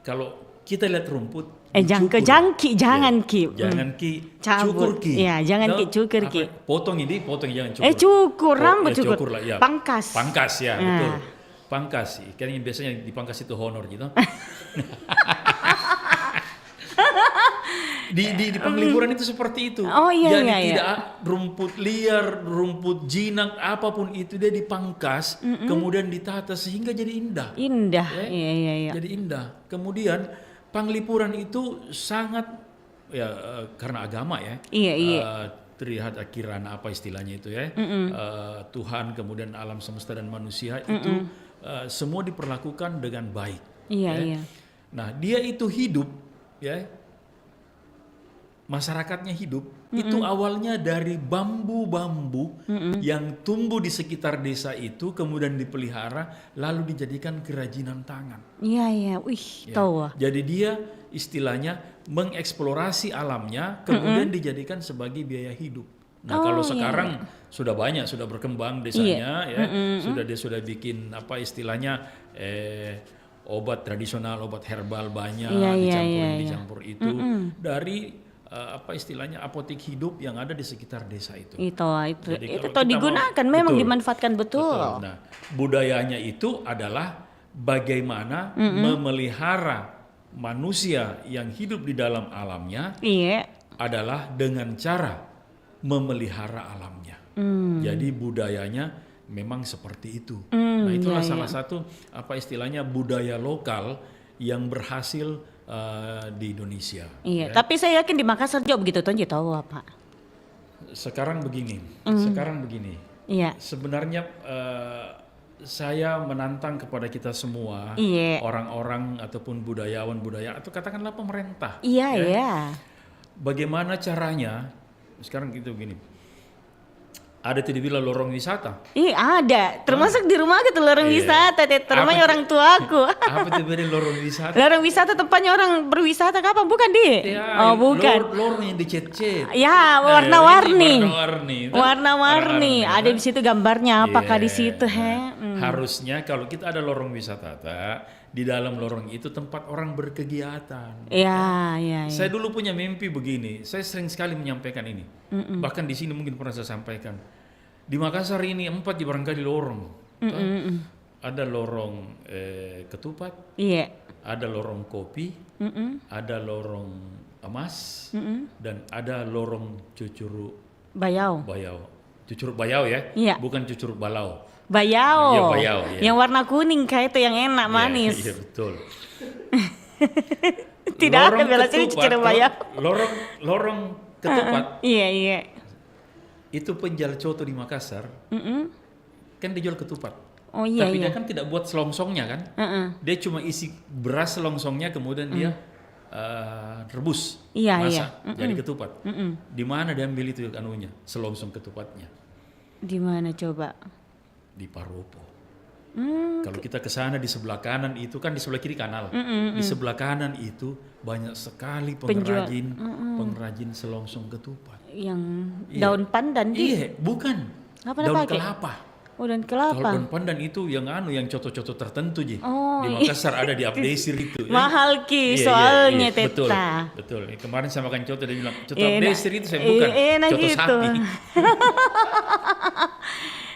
Speaker 3: kalau kita lihat rumput,
Speaker 2: Jangan
Speaker 3: dicukur.
Speaker 2: kejangki, jangan
Speaker 3: Iya.
Speaker 2: Ki.
Speaker 3: Jangan Ki,
Speaker 2: Cabut.
Speaker 3: cukur Ki.
Speaker 2: Iya, jangan Ki, cukur Ki.
Speaker 3: Potong jangan cukur.
Speaker 2: Cukur, rambut
Speaker 3: Ya,
Speaker 2: cukur.
Speaker 3: lah, ya.
Speaker 2: Pangkas.
Speaker 3: Pangkas ya, betul. Pangkas sih. Karena biasanya dipangkas itu honor gitu. di Panglipuran itu seperti itu.
Speaker 2: Oh, iya,
Speaker 3: Jadi
Speaker 2: iya, iya.
Speaker 3: tidak rumput liar, rumput jinak, apapun itu dia dipangkas, kemudian ditata sehingga jadi indah.
Speaker 2: Indah.
Speaker 3: Ya.
Speaker 2: Iya.
Speaker 3: Jadi indah. Kemudian Panglipuran itu sangat karena agama ya.
Speaker 2: Iya.
Speaker 3: Terlihat akhiran apa istilahnya itu ya. Tuhan kemudian alam semesta dan manusia itu semua diperlakukan dengan baik.
Speaker 2: Iya.
Speaker 3: Nah, dia itu hidup ya. Masyarakatnya hidup itu awalnya dari bambu-bambu yang tumbuh di sekitar desa itu kemudian dipelihara lalu dijadikan kerajinan tangan.
Speaker 2: Iya. Wih,
Speaker 3: Ya.
Speaker 2: tahu.
Speaker 3: Jadi dia istilahnya mengeksplorasi alamnya kemudian dijadikan sebagai biaya hidup. Nah, kalau sekarang sudah banyak, sudah berkembang desanya ya. Dia sudah bikin apa istilahnya obat tradisional, obat herbal banyak dicampur itu dari apa istilahnya apotek hidup yang ada di sekitar desa itu.
Speaker 2: Itu
Speaker 3: Jadi kalau
Speaker 2: tuh
Speaker 3: kita
Speaker 2: digunakan memang
Speaker 3: betul.
Speaker 2: dimanfaatkan betul.
Speaker 3: Nah, budayanya itu adalah bagaimana memelihara manusia yang hidup di dalam alamnya
Speaker 2: Iya.
Speaker 3: adalah dengan cara memelihara alamnya. Jadi budayanya memang seperti itu. Nah, itulah salah satu apa istilahnya budaya lokal yang berhasil di Indonesia.
Speaker 2: Iya, tapi saya yakin di Makassar juga begitu tuh, tahu apa?
Speaker 3: Sekarang begini.
Speaker 2: Iya.
Speaker 3: Sebenarnya saya menantang kepada kita semua,
Speaker 2: Iya.
Speaker 3: orang-orang ataupun budayawan atau katakanlah pemerintah.
Speaker 2: Iya.
Speaker 3: Bagaimana caranya? Sekarang gitu begini. Ada tidak bilang lorong wisata?
Speaker 2: Ada. Termasuk di rumah gitu lorong
Speaker 3: Iya.
Speaker 2: wisata, rumahnya
Speaker 3: Apa
Speaker 2: orang tuaku.
Speaker 3: Apa itu beda lorong wisata?
Speaker 2: Lorong wisata tempatnya orang berwisata kapan? Bukan Di?
Speaker 3: Ya,
Speaker 2: Oh, bukan.
Speaker 3: Lorong yang dicet-cet.
Speaker 2: Ya, warna-warni.
Speaker 3: Warna-warni.
Speaker 2: Ada di situ gambarnya apakah
Speaker 3: Iya.
Speaker 2: di situ, he?
Speaker 3: Harusnya kalau kita ada lorong wisata, di dalam lorong itu tempat orang berkegiatan.
Speaker 2: Iya, iya, iya.
Speaker 3: Saya dulu punya mimpi begini, saya sering sekali menyampaikan ini. Bahkan di sini mungkin pernah saya sampaikan. Di Makassar ini 4 di barangkali lorong. Ada lorong ketupat,
Speaker 2: Iya.
Speaker 3: ada lorong kopi, ada lorong emas, dan ada lorong cucuruk
Speaker 2: Bayau.
Speaker 3: bayau. Cucuruk bayau ya,
Speaker 2: Iya.
Speaker 3: bukan cucuruk balau.
Speaker 2: Bayau.
Speaker 3: Iya, bayau, iya.
Speaker 2: Yang warna kuning kayak itu yang enak, manis.
Speaker 3: Iya, betul.
Speaker 2: Tidak ada
Speaker 3: Lorong
Speaker 2: bela sini
Speaker 3: ketupat,
Speaker 2: cucuruk bayau.
Speaker 3: Lorong ketupat
Speaker 2: Iya, iya.
Speaker 3: itu penjual coto di Makassar. Kan dijual ketupat.
Speaker 2: Oh iya,
Speaker 3: Tapi
Speaker 2: iya.
Speaker 3: dia kan tidak buat selongsongnya kan. Dia cuma isi beras selongsongnya kemudian dia rebus,
Speaker 2: Iya,
Speaker 3: masak
Speaker 2: iya.
Speaker 3: jadi ketupat. Di mana dia ambil itu anunya, selongsong ketupatnya?
Speaker 2: Di mana coba?
Speaker 3: Di Paropo. Kalau kita ke sana di sebelah kanan itu kan di sebelah kiri kanal. Di sebelah kanan itu banyak sekali pengrajin selongsong ketupat.
Speaker 2: Yang
Speaker 3: Iya.
Speaker 2: daun pandan di.
Speaker 3: Iya, bukan.
Speaker 2: Apa
Speaker 3: daun
Speaker 2: pakai?
Speaker 3: kelapa.
Speaker 2: Oh, daun
Speaker 3: Kalau
Speaker 2: kelapa.
Speaker 3: daun pandan itu yang yang coto-coto tertentu Ji.
Speaker 2: Oh,
Speaker 3: Di Makassar ada di Abdesir itu.
Speaker 2: Mahal ki
Speaker 3: Iya,
Speaker 2: soalnya
Speaker 3: iya. Betul,
Speaker 2: Teta.
Speaker 3: betul. Kemarin saya makan coto dia bilang coto
Speaker 2: Enak.
Speaker 3: Abdesir itu saya bukan
Speaker 2: Enak
Speaker 3: coto
Speaker 2: gitu.
Speaker 3: sapi.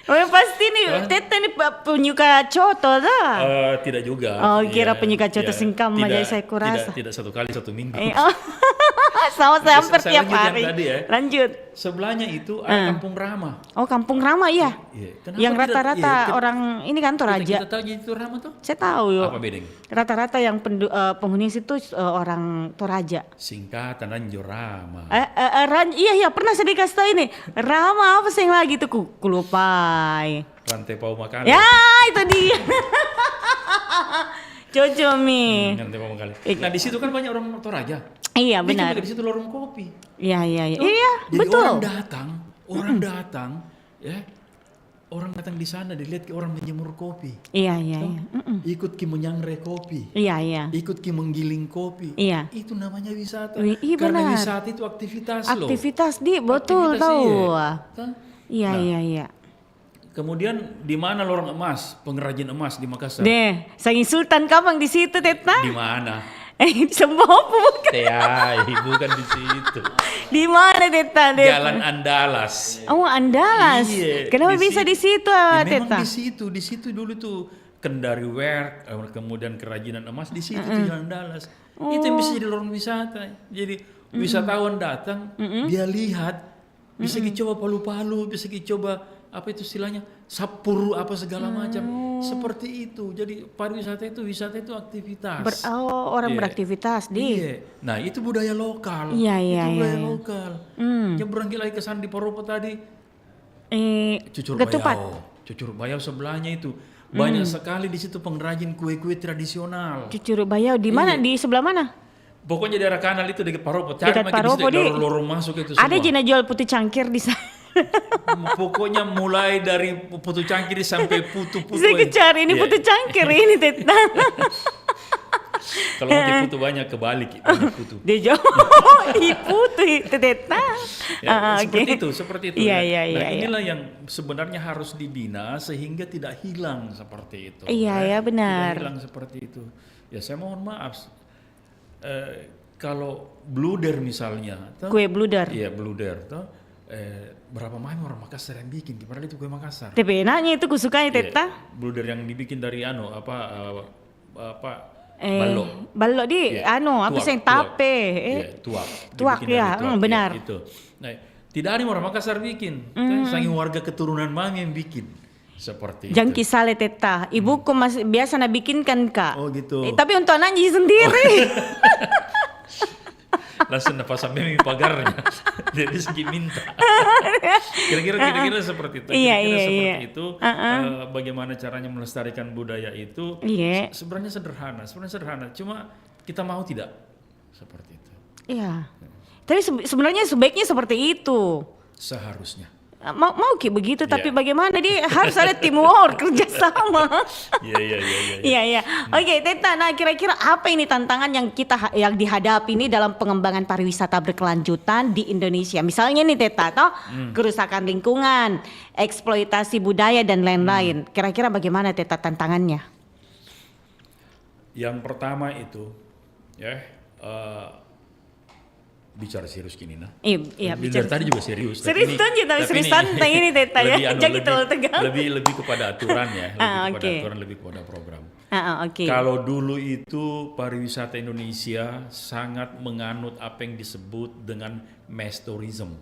Speaker 2: Oh, pasti nih Teta nih penyuka coto dah.
Speaker 3: Tidak juga.
Speaker 2: Oh, kira
Speaker 3: Iya,
Speaker 2: penyuka coto
Speaker 3: iya.
Speaker 2: singkam aja saya kurasa.
Speaker 3: Tidak satu kali satu minggu.
Speaker 2: Oh. Sama saya hampir
Speaker 3: Saya
Speaker 2: tiap
Speaker 3: lanjut yang
Speaker 2: hari.
Speaker 3: tadi ya.
Speaker 2: Lanjut.
Speaker 3: Sebelahnya itu ada Kampung Rama.
Speaker 2: Oh, Kampung Rama iya.
Speaker 3: Iya. Kenapa
Speaker 2: Yang
Speaker 3: tidak-
Speaker 2: rata-rata
Speaker 3: iya,
Speaker 2: orang ini kan Toraja.
Speaker 3: Kita tahu jadi itu Rama tuh?
Speaker 2: Saya tahu yuk.
Speaker 3: Apa bedanya?
Speaker 2: Rata-rata yang penghuni situ orang Toraja.
Speaker 3: Singkatan Anjo Rama.
Speaker 2: Iya pernah saya dikasih tahu ini. Rama apa sih yang lagi tuh kulupai.
Speaker 3: Rantai Pau Makale.
Speaker 2: Ya itu dia. Jojo mi.
Speaker 3: Rantai Pau Makale. Nah di situ kan banyak orang Toraja.
Speaker 2: Iya
Speaker 3: Dia
Speaker 2: benar.
Speaker 3: juga di situ lorong kopi.
Speaker 2: Iya iya iya.
Speaker 3: Tuh.
Speaker 2: Iya
Speaker 3: Jadi
Speaker 2: betul.
Speaker 3: orang datang, ya. Orang datang di sana dilihat orang menjemur kopi.
Speaker 2: Iya iya iya.
Speaker 3: Ikut ki menyangrai kopi.
Speaker 2: Iya iya.
Speaker 3: Ikut ki menggiling kopi.
Speaker 2: Iya.
Speaker 3: Itu namanya wisata.
Speaker 2: Iya,
Speaker 3: Karena
Speaker 2: benar.
Speaker 3: wisata itu aktivitas loh.
Speaker 2: Aktivitas di betul
Speaker 3: Aktivitas,
Speaker 2: tahu.
Speaker 3: iya. Tuh.
Speaker 2: Iya
Speaker 3: Nah,
Speaker 2: iya iya.
Speaker 3: Kemudian di mana lorong emas, pengrajin emas di Makassar?
Speaker 2: Deh, Sangi Sultan Kabang di situ Teta.
Speaker 3: Di mana?
Speaker 2: Sembopo bukan.
Speaker 3: Ya, bukan di situ.
Speaker 2: Di mana Teta?
Speaker 3: Jalan Andalas.
Speaker 2: Oh Andalas.
Speaker 3: Iya,
Speaker 2: Kenapa bisa di situ
Speaker 3: Ya,
Speaker 2: Teta?
Speaker 3: memang di situ dulu tuh Kendari Werk, kemudian kerajinan emas di situ tuh Jalan Andalas. Itu yang bisa jadi lorong wisata. Jadi wisatawan datang, dia lihat, bisa dicoba palu-palu, bisa dicoba apa itu istilahnya sapuru apa segala macam seperti itu. Jadi wisata itu aktivitas.
Speaker 2: Orang
Speaker 3: Iya.
Speaker 2: beraktivitas di.
Speaker 3: Iya. Nah itu budaya lokal.
Speaker 2: Iya, iya,
Speaker 3: itu budaya
Speaker 2: iya.
Speaker 3: lokal. Nyebrang lagi ke sana di Paropo tadi.
Speaker 2: Ketupat.
Speaker 3: Cucur bayau sebelahnya itu banyak sekali di situ pengrajin kue-kue tradisional.
Speaker 2: Cucuruk Bayau di mana?
Speaker 3: Iya.
Speaker 2: Di sebelah mana?
Speaker 3: Pokoknya daerah kanal itu dekat Paropo. Cari
Speaker 2: Dekat
Speaker 3: makin di
Speaker 2: Paropo,
Speaker 3: situ,
Speaker 2: di.
Speaker 3: lorong masuk itu semua.
Speaker 2: Ada jina jual putu cangkir di sana.
Speaker 3: Pokoknya mulai dari putu cangkir sampai putu-putu.
Speaker 2: Saya cari ini
Speaker 3: Iya.
Speaker 2: putu cangkir ini Teta.
Speaker 3: Kalau mau putu banyak kebalik banyak putu.
Speaker 2: Dia jauh. Putu itu Teta.
Speaker 3: Ya,
Speaker 2: Oke.
Speaker 3: seperti itu.
Speaker 2: Iya,
Speaker 3: ya.
Speaker 2: iya,
Speaker 3: Nah,
Speaker 2: iya, iya.
Speaker 3: inilah yang sebenarnya harus dibina sehingga tidak hilang seperti itu.
Speaker 2: Iya,
Speaker 3: ya.
Speaker 2: ya, benar.
Speaker 3: Tidak hilang seperti itu. Ya saya mohon maaf. Kalau bluder misalnya, toh,
Speaker 2: Kue bluder.
Speaker 3: iya bluder, toh, berapa mahal orang Makassar yang bikin? Padahal itu kue Makassar.
Speaker 2: Tapi enaknya itu kusukanya Teta.
Speaker 3: Bluder yang dibikin dari balok.
Speaker 2: Balok di
Speaker 3: Iya,
Speaker 2: apa
Speaker 3: tuak,
Speaker 2: sih yang
Speaker 3: tuak.
Speaker 2: tape?
Speaker 3: Iya, tuak.
Speaker 2: Tuak,
Speaker 3: Dibikin dari
Speaker 2: ya,
Speaker 3: tuak,
Speaker 2: benar.
Speaker 3: Itu. Nah, tidak ada orang Makassar bikin. Saking warga keturunan mami yang bikin seperti
Speaker 2: Jangan
Speaker 3: itu.
Speaker 2: kisah Teta. Ibuku masih biasa bikinkan Kak.
Speaker 3: Oh gitu.
Speaker 2: Tapi untuk anaknya sendiri.
Speaker 3: Langsung nafas sampai pagarnya. Dari segi minta. Kira-kira seperti itu.
Speaker 2: Iya,
Speaker 3: Kira-kira
Speaker 2: iya,
Speaker 3: seperti
Speaker 2: iya.
Speaker 3: itu. Bagaimana caranya melestarikan budaya itu?
Speaker 2: Iya.
Speaker 3: Sebenarnya sederhana. Cuma kita mau tidak seperti itu.
Speaker 2: Iya. Tapi sebenarnya sebaiknya seperti itu.
Speaker 3: Seharusnya.
Speaker 2: Mau ki begitu, tapi
Speaker 3: Iya.
Speaker 2: bagaimana dia harus ada teamwork, kerjasama.
Speaker 3: Iya.
Speaker 2: Iya. Oke, Teta. Nah, kira-kira apa ini tantangan yang dihadapi ini dalam pengembangan pariwisata berkelanjutan di Indonesia? Misalnya nih Teta, toh kerusakan lingkungan, eksploitasi budaya dan lain-lain. Kira-kira bagaimana Teta tantangannya?
Speaker 3: Yang pertama itu, ya, bicara serius gini nah.
Speaker 2: Iya,
Speaker 3: Dari tadi juga serius.
Speaker 2: Serius tapi serius santai ini Teta ya. Jangan terlalu tegang.
Speaker 3: Lebih kepada aturan ya,
Speaker 2: Oke.
Speaker 3: lebih kepada program.
Speaker 2: Oke.
Speaker 3: Kalau dulu itu pariwisata Indonesia sangat menganut apa yang disebut dengan mass tourism.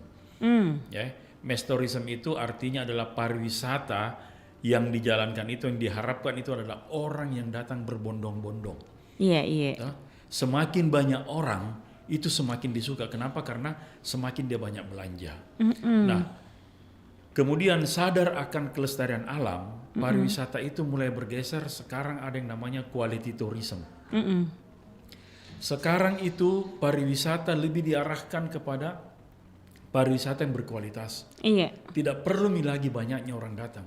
Speaker 3: Ya, mass tourism itu artinya adalah pariwisata yang dijalankan itu, yang diharapkan itu adalah orang yang datang berbondong-bondong.
Speaker 2: Iya.
Speaker 3: Ya, semakin banyak orang itu semakin disuka. Kenapa? Karena semakin dia banyak belanja. Nah, kemudian sadar akan kelestarian alam, pariwisata itu mulai bergeser. Sekarang ada yang namanya quality tourism. Sekarang itu pariwisata lebih diarahkan kepada pariwisata yang berkualitas.
Speaker 2: Iya.
Speaker 3: Tidak perlu lagi banyaknya orang datang.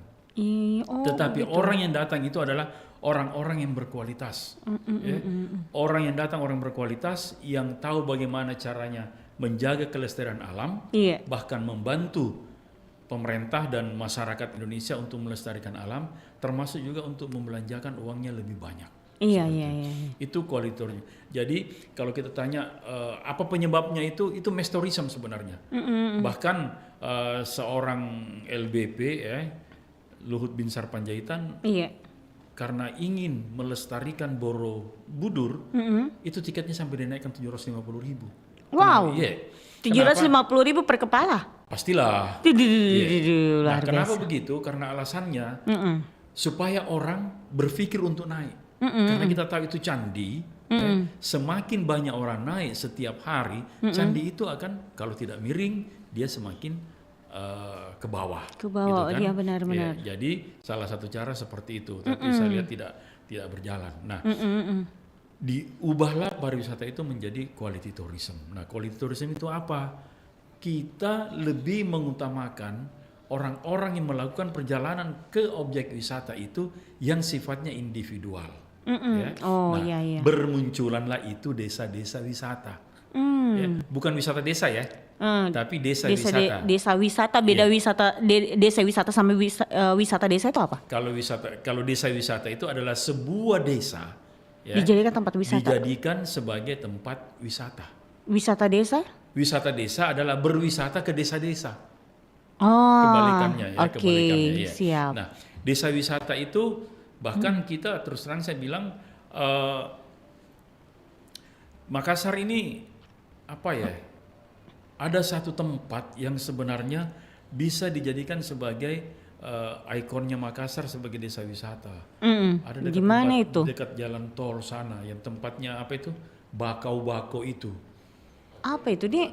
Speaker 3: Tetapi
Speaker 2: gitu.
Speaker 3: orang yang datang itu adalah orang-orang yang berkualitas. Ya. Orang yang datang orang berkualitas yang tahu bagaimana caranya menjaga kelestarian alam,
Speaker 2: Iya.
Speaker 3: bahkan membantu pemerintah dan masyarakat Indonesia untuk melestarikan alam, termasuk juga untuk membelanjakan uangnya lebih banyak.
Speaker 2: Iya.
Speaker 3: Itu kualitasnya. Jadi kalau kita tanya apa penyebabnya itu mass tourism sebenarnya. Bahkan seorang LBP ya, Luhut Binsar Panjaitan,
Speaker 2: Iya.
Speaker 3: karena ingin melestarikan Borobudur, itu tiketnya sampai dinaikkan 750.000.
Speaker 2: Wow.
Speaker 3: Iya.
Speaker 2: 750.000 per kepala.
Speaker 3: Pastilah.
Speaker 2: Iya.
Speaker 3: Nah,
Speaker 2: Luar
Speaker 3: kenapa
Speaker 2: biasa.
Speaker 3: begitu? Karena alasannya supaya orang berpikir untuk naik. Karena kita tahu itu candi, ya, semakin banyak orang naik setiap hari, candi itu akan kalau tidak miring, dia semakin ke bawah.
Speaker 2: Ke bawah,
Speaker 3: gitu kan?
Speaker 2: iya benar-benar.
Speaker 3: Ya, jadi salah satu cara seperti itu, tapi saya lihat tidak berjalan. Nah, diubahlah pariwisata itu menjadi quality tourism. Nah, quality tourism itu apa? Kita lebih mengutamakan orang-orang yang melakukan perjalanan ke objek wisata itu yang sifatnya individual. Ya.
Speaker 2: Iya.
Speaker 3: Bermunculanlah itu desa-desa wisata. Ya, bukan wisata desa ya, tapi desa wisata.
Speaker 2: Desa wisata beda
Speaker 3: Iya.
Speaker 2: wisata desa wisata sama wisata desa itu apa?
Speaker 3: Kalau desa wisata itu adalah sebuah desa ya,
Speaker 2: Dijadikan tempat wisata.
Speaker 3: dijadikan sebagai tempat wisata.
Speaker 2: Wisata desa?
Speaker 3: Wisata desa adalah berwisata ke desa-desa.
Speaker 2: Oh.
Speaker 3: Kebalikannya ya,
Speaker 2: Oke,
Speaker 3: kebalikannya ya.
Speaker 2: siap.
Speaker 3: Nah, desa wisata itu bahkan kita terus terang saya bilang Makassar ini apa ya? Ada satu tempat yang sebenarnya bisa dijadikan sebagai ikonnya Makassar sebagai desa wisata. Ada dekat
Speaker 2: Gimana
Speaker 3: tempat,
Speaker 2: itu?
Speaker 3: dekat jalan tol sana yang tempatnya apa itu? Bakau-bako itu.
Speaker 2: Apa itu dia?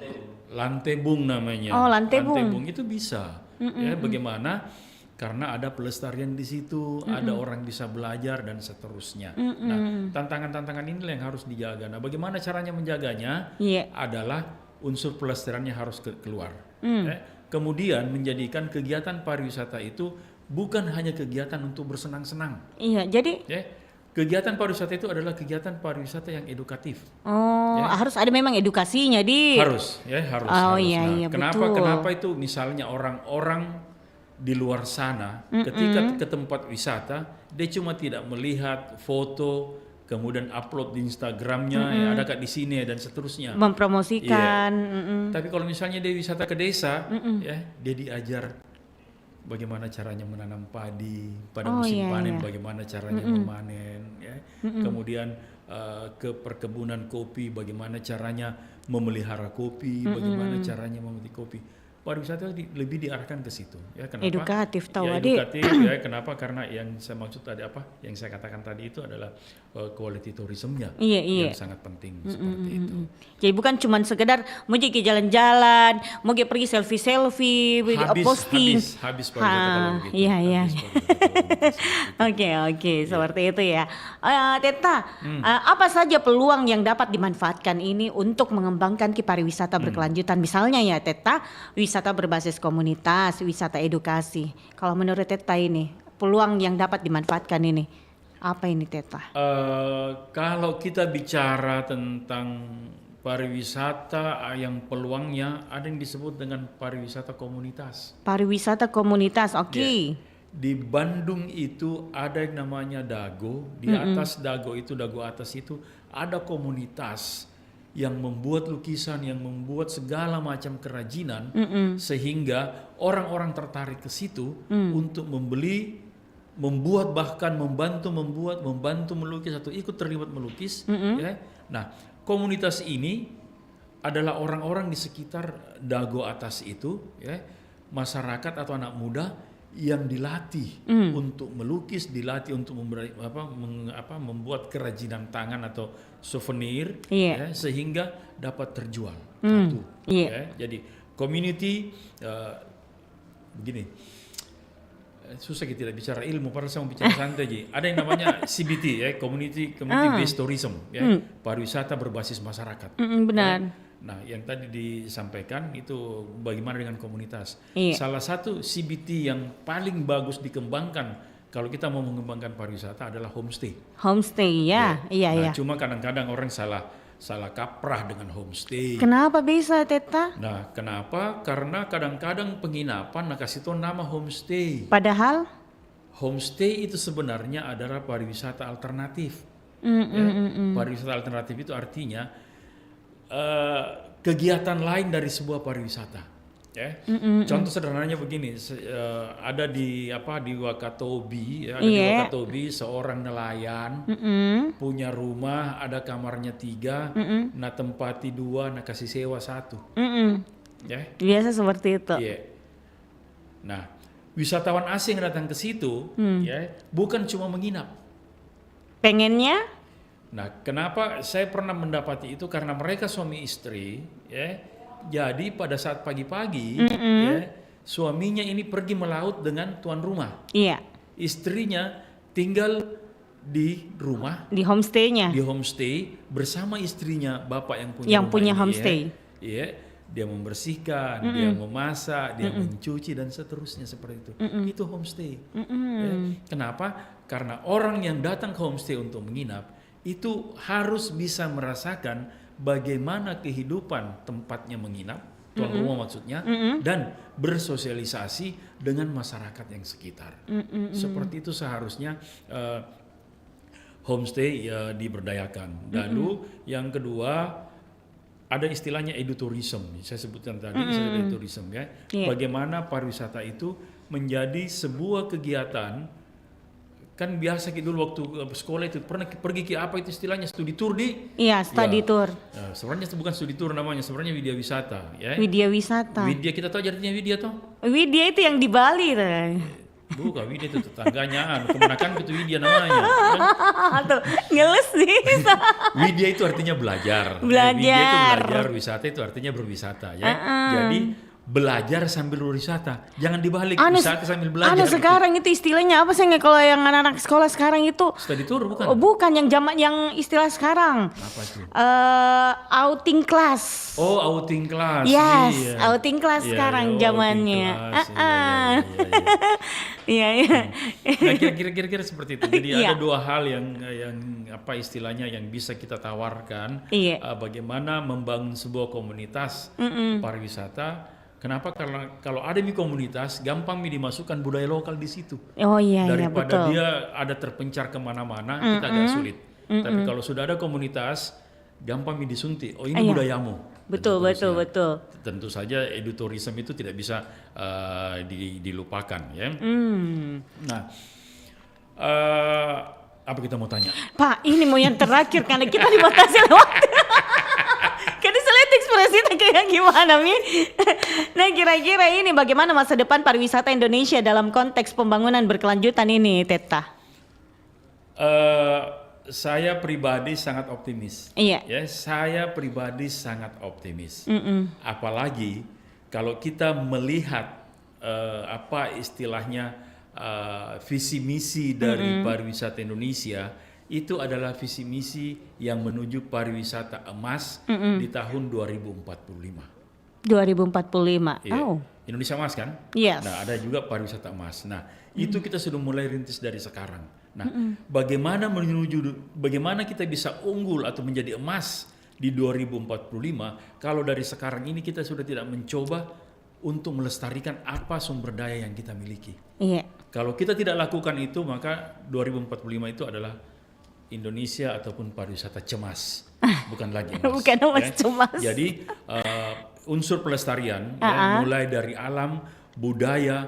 Speaker 3: Lantebung namanya.
Speaker 2: Oh, Lantebung.
Speaker 3: Lantebung itu bisa. Ya, bagaimana? Karena ada pelestarian di situ, ada orang bisa belajar dan seterusnya. Nah, tantangan-tantangan inilah yang harus dijaga. Nah, bagaimana caranya menjaganya?
Speaker 2: Iya.
Speaker 3: Adalah unsur pelestariannya harus keluar. Ya. Kemudian menjadikan kegiatan pariwisata itu bukan hanya kegiatan untuk bersenang-senang.
Speaker 2: Iya, jadi
Speaker 3: Ya. Kegiatan pariwisata itu adalah kegiatan pariwisata yang edukatif.
Speaker 2: harus ada memang edukasinya di.
Speaker 3: Harus, ya harus.
Speaker 2: Oh,
Speaker 3: harus.
Speaker 2: iya,
Speaker 3: Nah,
Speaker 2: iya,
Speaker 3: kenapa
Speaker 2: betul.
Speaker 3: itu misalnya orang-orang di luar sana ketika ke tempat wisata dia cuma tidak melihat foto kemudian upload di Instagramnya ya, ada kak di sini dan seterusnya.
Speaker 2: Mempromosikan.
Speaker 3: Tapi kalau misalnya dia wisata ke desa, ya dia diajar bagaimana caranya menanam padi pada musim panen, bagaimana caranya memanen, ya. Kemudian ke perkebunan kopi, bagaimana caranya memelihara kopi, bagaimana caranya memetik kopi. Pariwisata lebih diarahkan ke situ, ya kenapa?
Speaker 2: Edukatif, tahu,
Speaker 3: ya,
Speaker 2: Adik.
Speaker 3: edukatif, ya kenapa? Karena yang saya maksud tadi apa? Yang saya katakan tadi itu adalah quality tourismnya,
Speaker 2: Iya.
Speaker 3: yang sangat penting seperti itu.
Speaker 2: Jadi bukan cuma sekedar mau pergi jalan-jalan, mau pergi selfie, posting.
Speaker 3: Habis pariwisata kalau begitu.
Speaker 2: Iya.
Speaker 3: Habis pariwisata kalau begitu.
Speaker 2: Oke, seperti itu ya. Teta, apa saja peluang yang dapat dimanfaatkan ini untuk mengembangkan pariwisata berkelanjutan? Misalnya ya, Teta, wisata berbasis komunitas, wisata edukasi. Kalau menurut Teta ini, peluang yang dapat dimanfaatkan ini, apa ini Teta?
Speaker 3: Kalau kita bicara tentang pariwisata yang peluangnya ada yang disebut dengan pariwisata komunitas.
Speaker 2: Pariwisata komunitas, oke.
Speaker 3: di Bandung itu ada yang namanya Dago. Di atas Dago atas itu ada komunitas yang membuat lukisan, yang membuat segala macam kerajinan, sehingga orang-orang tertarik ke situ untuk membeli, membuat, bahkan membantu melukis atau ikut terlibat melukis. Ya. Nah, komunitas ini adalah orang-orang di sekitar Dago atas itu, ya, masyarakat atau anak muda yang dilatih untuk melukis, dilatih untuk membuat kerajinan tangan atau souvenir, ya, sehingga dapat terjual. Satu, ya. Jadi community begini, susah kita tidak bicara ilmu, padahal saya mau bicara santai aja. Ada yang namanya CBT, ya, community based tourism, ya, pariwisata berbasis masyarakat.
Speaker 2: Benar.
Speaker 3: Ya. Nah, yang tadi disampaikan itu bagaimana dengan komunitas. Salah satu CBT yang paling bagus dikembangkan kalau kita mau mengembangkan pariwisata adalah homestay.
Speaker 2: Homestay, ya. Iya.
Speaker 3: Cuma kadang-kadang orang salah kaprah dengan homestay.
Speaker 2: Kenapa bisa, Teta?
Speaker 3: Nah, kenapa? Karena kadang-kadang penginapan kasih tahu nama homestay.
Speaker 2: Padahal
Speaker 3: homestay itu sebenarnya adalah pariwisata alternatif. Pariwisata alternatif itu artinya kegiatan lain dari sebuah pariwisata, ya. Contoh sederhananya begini, ada di Wakatobi, ya, ada di Wakatobi seorang nelayan punya rumah, ada kamarnya 3, nah tempati 2, nah kasih sewa 1, ya. Biasa
Speaker 2: seperti itu.
Speaker 3: Yeah. Nah, wisatawan asing yang datang ke situ, ya, bukan cuma menginap.
Speaker 2: Pengennya?
Speaker 3: Nah, kenapa saya pernah mendapati itu? Karena mereka suami istri, ya. Jadi pada saat pagi-pagi, ya, suaminya ini pergi melaut dengan tuan rumah.
Speaker 2: Iya.
Speaker 3: Istrinya tinggal di rumah.
Speaker 2: Di homestay-nya.
Speaker 3: Di homestay bersama istrinya, bapak yang
Speaker 2: punya
Speaker 3: ini,
Speaker 2: homestay.
Speaker 3: Ya. Dia membersihkan, dia memasak, dia mencuci dan seterusnya seperti itu. Itu homestay. Ya. Kenapa? Karena orang yang datang ke homestay untuk menginap itu harus bisa merasakan bagaimana kehidupan tempatnya menginap, tuan rumah maksudnya, dan bersosialisasi dengan masyarakat yang sekitar. Seperti itu seharusnya homestay diberdayakan. Lalu yang kedua ada istilahnya edutourism, saya sebutkan tadi, edutourism, ya. Bagaimana pariwisata itu menjadi sebuah kegiatan. Kan biasa kita dulu waktu sekolah itu pernah pergi ke apa itu istilahnya studi tour di?
Speaker 2: Iya, study tour.
Speaker 3: Sebenarnya itu bukan studi tour namanya, sebenarnya widya wisata, ya.
Speaker 2: Widya wisata.
Speaker 3: Widya kita tahu artinya widya toh?
Speaker 2: Widya itu yang di Bali tuh.
Speaker 3: Bukan, widya itu tetangganya, kemenakan itu widya namanya.
Speaker 2: Tuh, ngeles nih.
Speaker 3: Widya itu artinya belajar.
Speaker 2: Belajar.
Speaker 3: Widya itu belajar, wisata itu artinya berwisata, ya. Jadi belajar sambil berwisata, jangan dibalik, wisata sambil belajar.
Speaker 2: Sekarang itu istilahnya apa sih kalau yang anak-anak sekolah sekarang itu?
Speaker 3: Study tour bukan?
Speaker 2: Bukan yang istilah sekarang.
Speaker 3: Apa itu?
Speaker 2: Outing class.
Speaker 3: Oh, outing class.
Speaker 2: Yes,
Speaker 3: iya.
Speaker 2: outing class sekarang zamannya. Iya.
Speaker 3: Nah, kira-kira seperti itu. Jadi ada dua hal yang apa istilahnya yang bisa kita tawarkan. Bagaimana membangun sebuah komunitas pariwisata. Kenapa? Karena kalau ada di komunitas, gampang dimasukkan budaya lokal di situ.
Speaker 2: Oh iya,
Speaker 3: daripada
Speaker 2: betul.
Speaker 3: dia ada terpencar kemana-mana, kita agak sulit. Tapi kalau sudah ada komunitas, gampang disuntik. Oh ini budayamu.
Speaker 2: Betul.
Speaker 3: Tentu saja edutourism itu tidak bisa dilupakan, ya. Nah, apa kita mau tanya?
Speaker 2: Pak, ini mau yang terakhir karena kita dibatasi waktu. Jadi sulit ekspresinya kayak gimana Mi? Nah kira-kira ini bagaimana masa depan pariwisata Indonesia dalam konteks pembangunan berkelanjutan ini, Teta?
Speaker 3: Saya pribadi sangat optimis.
Speaker 2: Iya.
Speaker 3: Ya, saya pribadi sangat optimis. Apalagi kalau kita melihat apa istilahnya visi misi dari pariwisata Indonesia. Itu adalah visi misi yang menuju pariwisata emas di tahun 2045.
Speaker 2: 2045.
Speaker 3: Iya.
Speaker 2: Oh.
Speaker 3: Indonesia emas kan?
Speaker 2: Yes.
Speaker 3: Nah, ada juga pariwisata emas. Nah, itu kita sudah mulai rintis dari sekarang. Nah, bagaimana kita bisa unggul atau menjadi emas di 2045 kalau dari sekarang ini kita sudah tidak mencoba untuk melestarikan apa sumber daya yang kita miliki.
Speaker 2: Iya.
Speaker 3: Kalau kita tidak lakukan itu, maka 2045 itu adalah Indonesia ataupun pariwisata cemas, bukan lagi emas.
Speaker 2: Bukan emas, cemas.
Speaker 3: Jadi unsur pelestarian ya, mulai dari alam, budaya,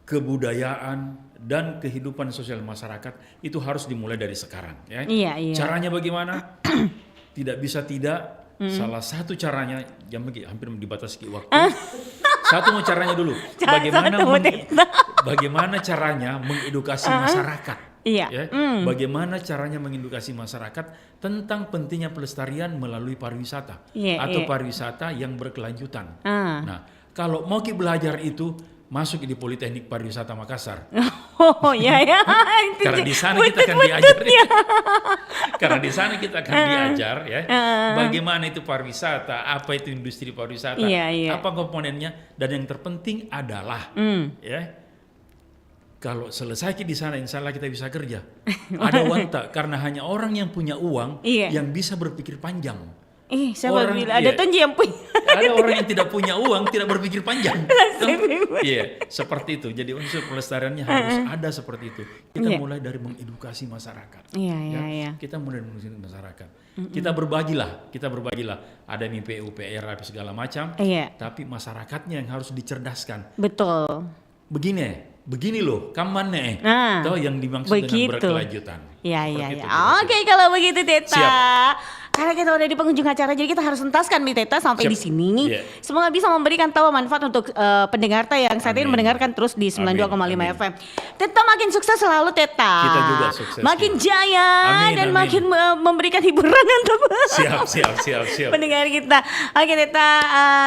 Speaker 3: kebudayaan dan kehidupan sosial masyarakat itu harus dimulai dari sekarang. Ya.
Speaker 2: Iya.
Speaker 3: Caranya bagaimana? Tidak bisa tidak. Salah satu caranya, hampir dibatasi waktu. Satu caranya dulu, bagaimana caranya mengedukasi masyarakat.
Speaker 2: Iya.
Speaker 3: Ya? Bagaimana caranya mengedukasi masyarakat tentang pentingnya pelestarian melalui pariwisata atau pariwisata yang berkelanjutan. Nah, kalau mau kita belajar itu, masuk di Politeknik Pariwisata Makassar.
Speaker 2: Oh ya.
Speaker 3: Karena di sana kita akan diajar. Karena di sana kita akan diajar ya, bagaimana itu pariwisata, apa itu industri pariwisata, apa komponennya, dan yang terpenting adalah ya, kalau selesai di sana, insya Allah kita bisa kerja. Ada uang tak? Karena hanya orang yang punya uang yang bisa berpikir panjang.
Speaker 2: Siapa bilang ada Tunji yang punya.
Speaker 3: Ada orang yang tidak punya uang tidak berpikir panjang. Iya, seperti itu. Jadi unsur pelestariannya harus ada seperti itu. Kita mulai dari mengedukasi masyarakat.
Speaker 2: Iya.
Speaker 3: Kita mulai mengedukasi masyarakat. Kita berbagilah. Ada MIPU, PR, segala macam. Tapi masyarakatnya yang harus dicerdaskan.
Speaker 2: Betul.
Speaker 3: Begini loh, kamannya tahu yang dimaksud dengan berkelanjutan.
Speaker 2: Iya. Oke, kalau begitu Teta.
Speaker 3: Siap.
Speaker 2: Karena kita udah di penghujung acara, jadi kita harus tuntaskan nih Teta sampai di sini. Semoga bisa memberikan tahu manfaat untuk pendengar yang saat ini mendengarkan terus di 92,5 FM. Teta makin sukses selalu Teta.
Speaker 3: Kita juga sukses.
Speaker 2: Makin jaya dan makin memberikan hiburan untuk
Speaker 3: siap.
Speaker 2: pendengar kita. Oke Teta,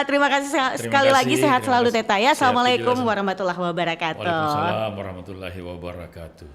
Speaker 2: terima kasih sekali lagi, sehat selalu Teta ya. Assalamualaikum warahmatullahi wabarakatuh.
Speaker 3: Waalaikumsalam warahmatullahi wabarakatuh.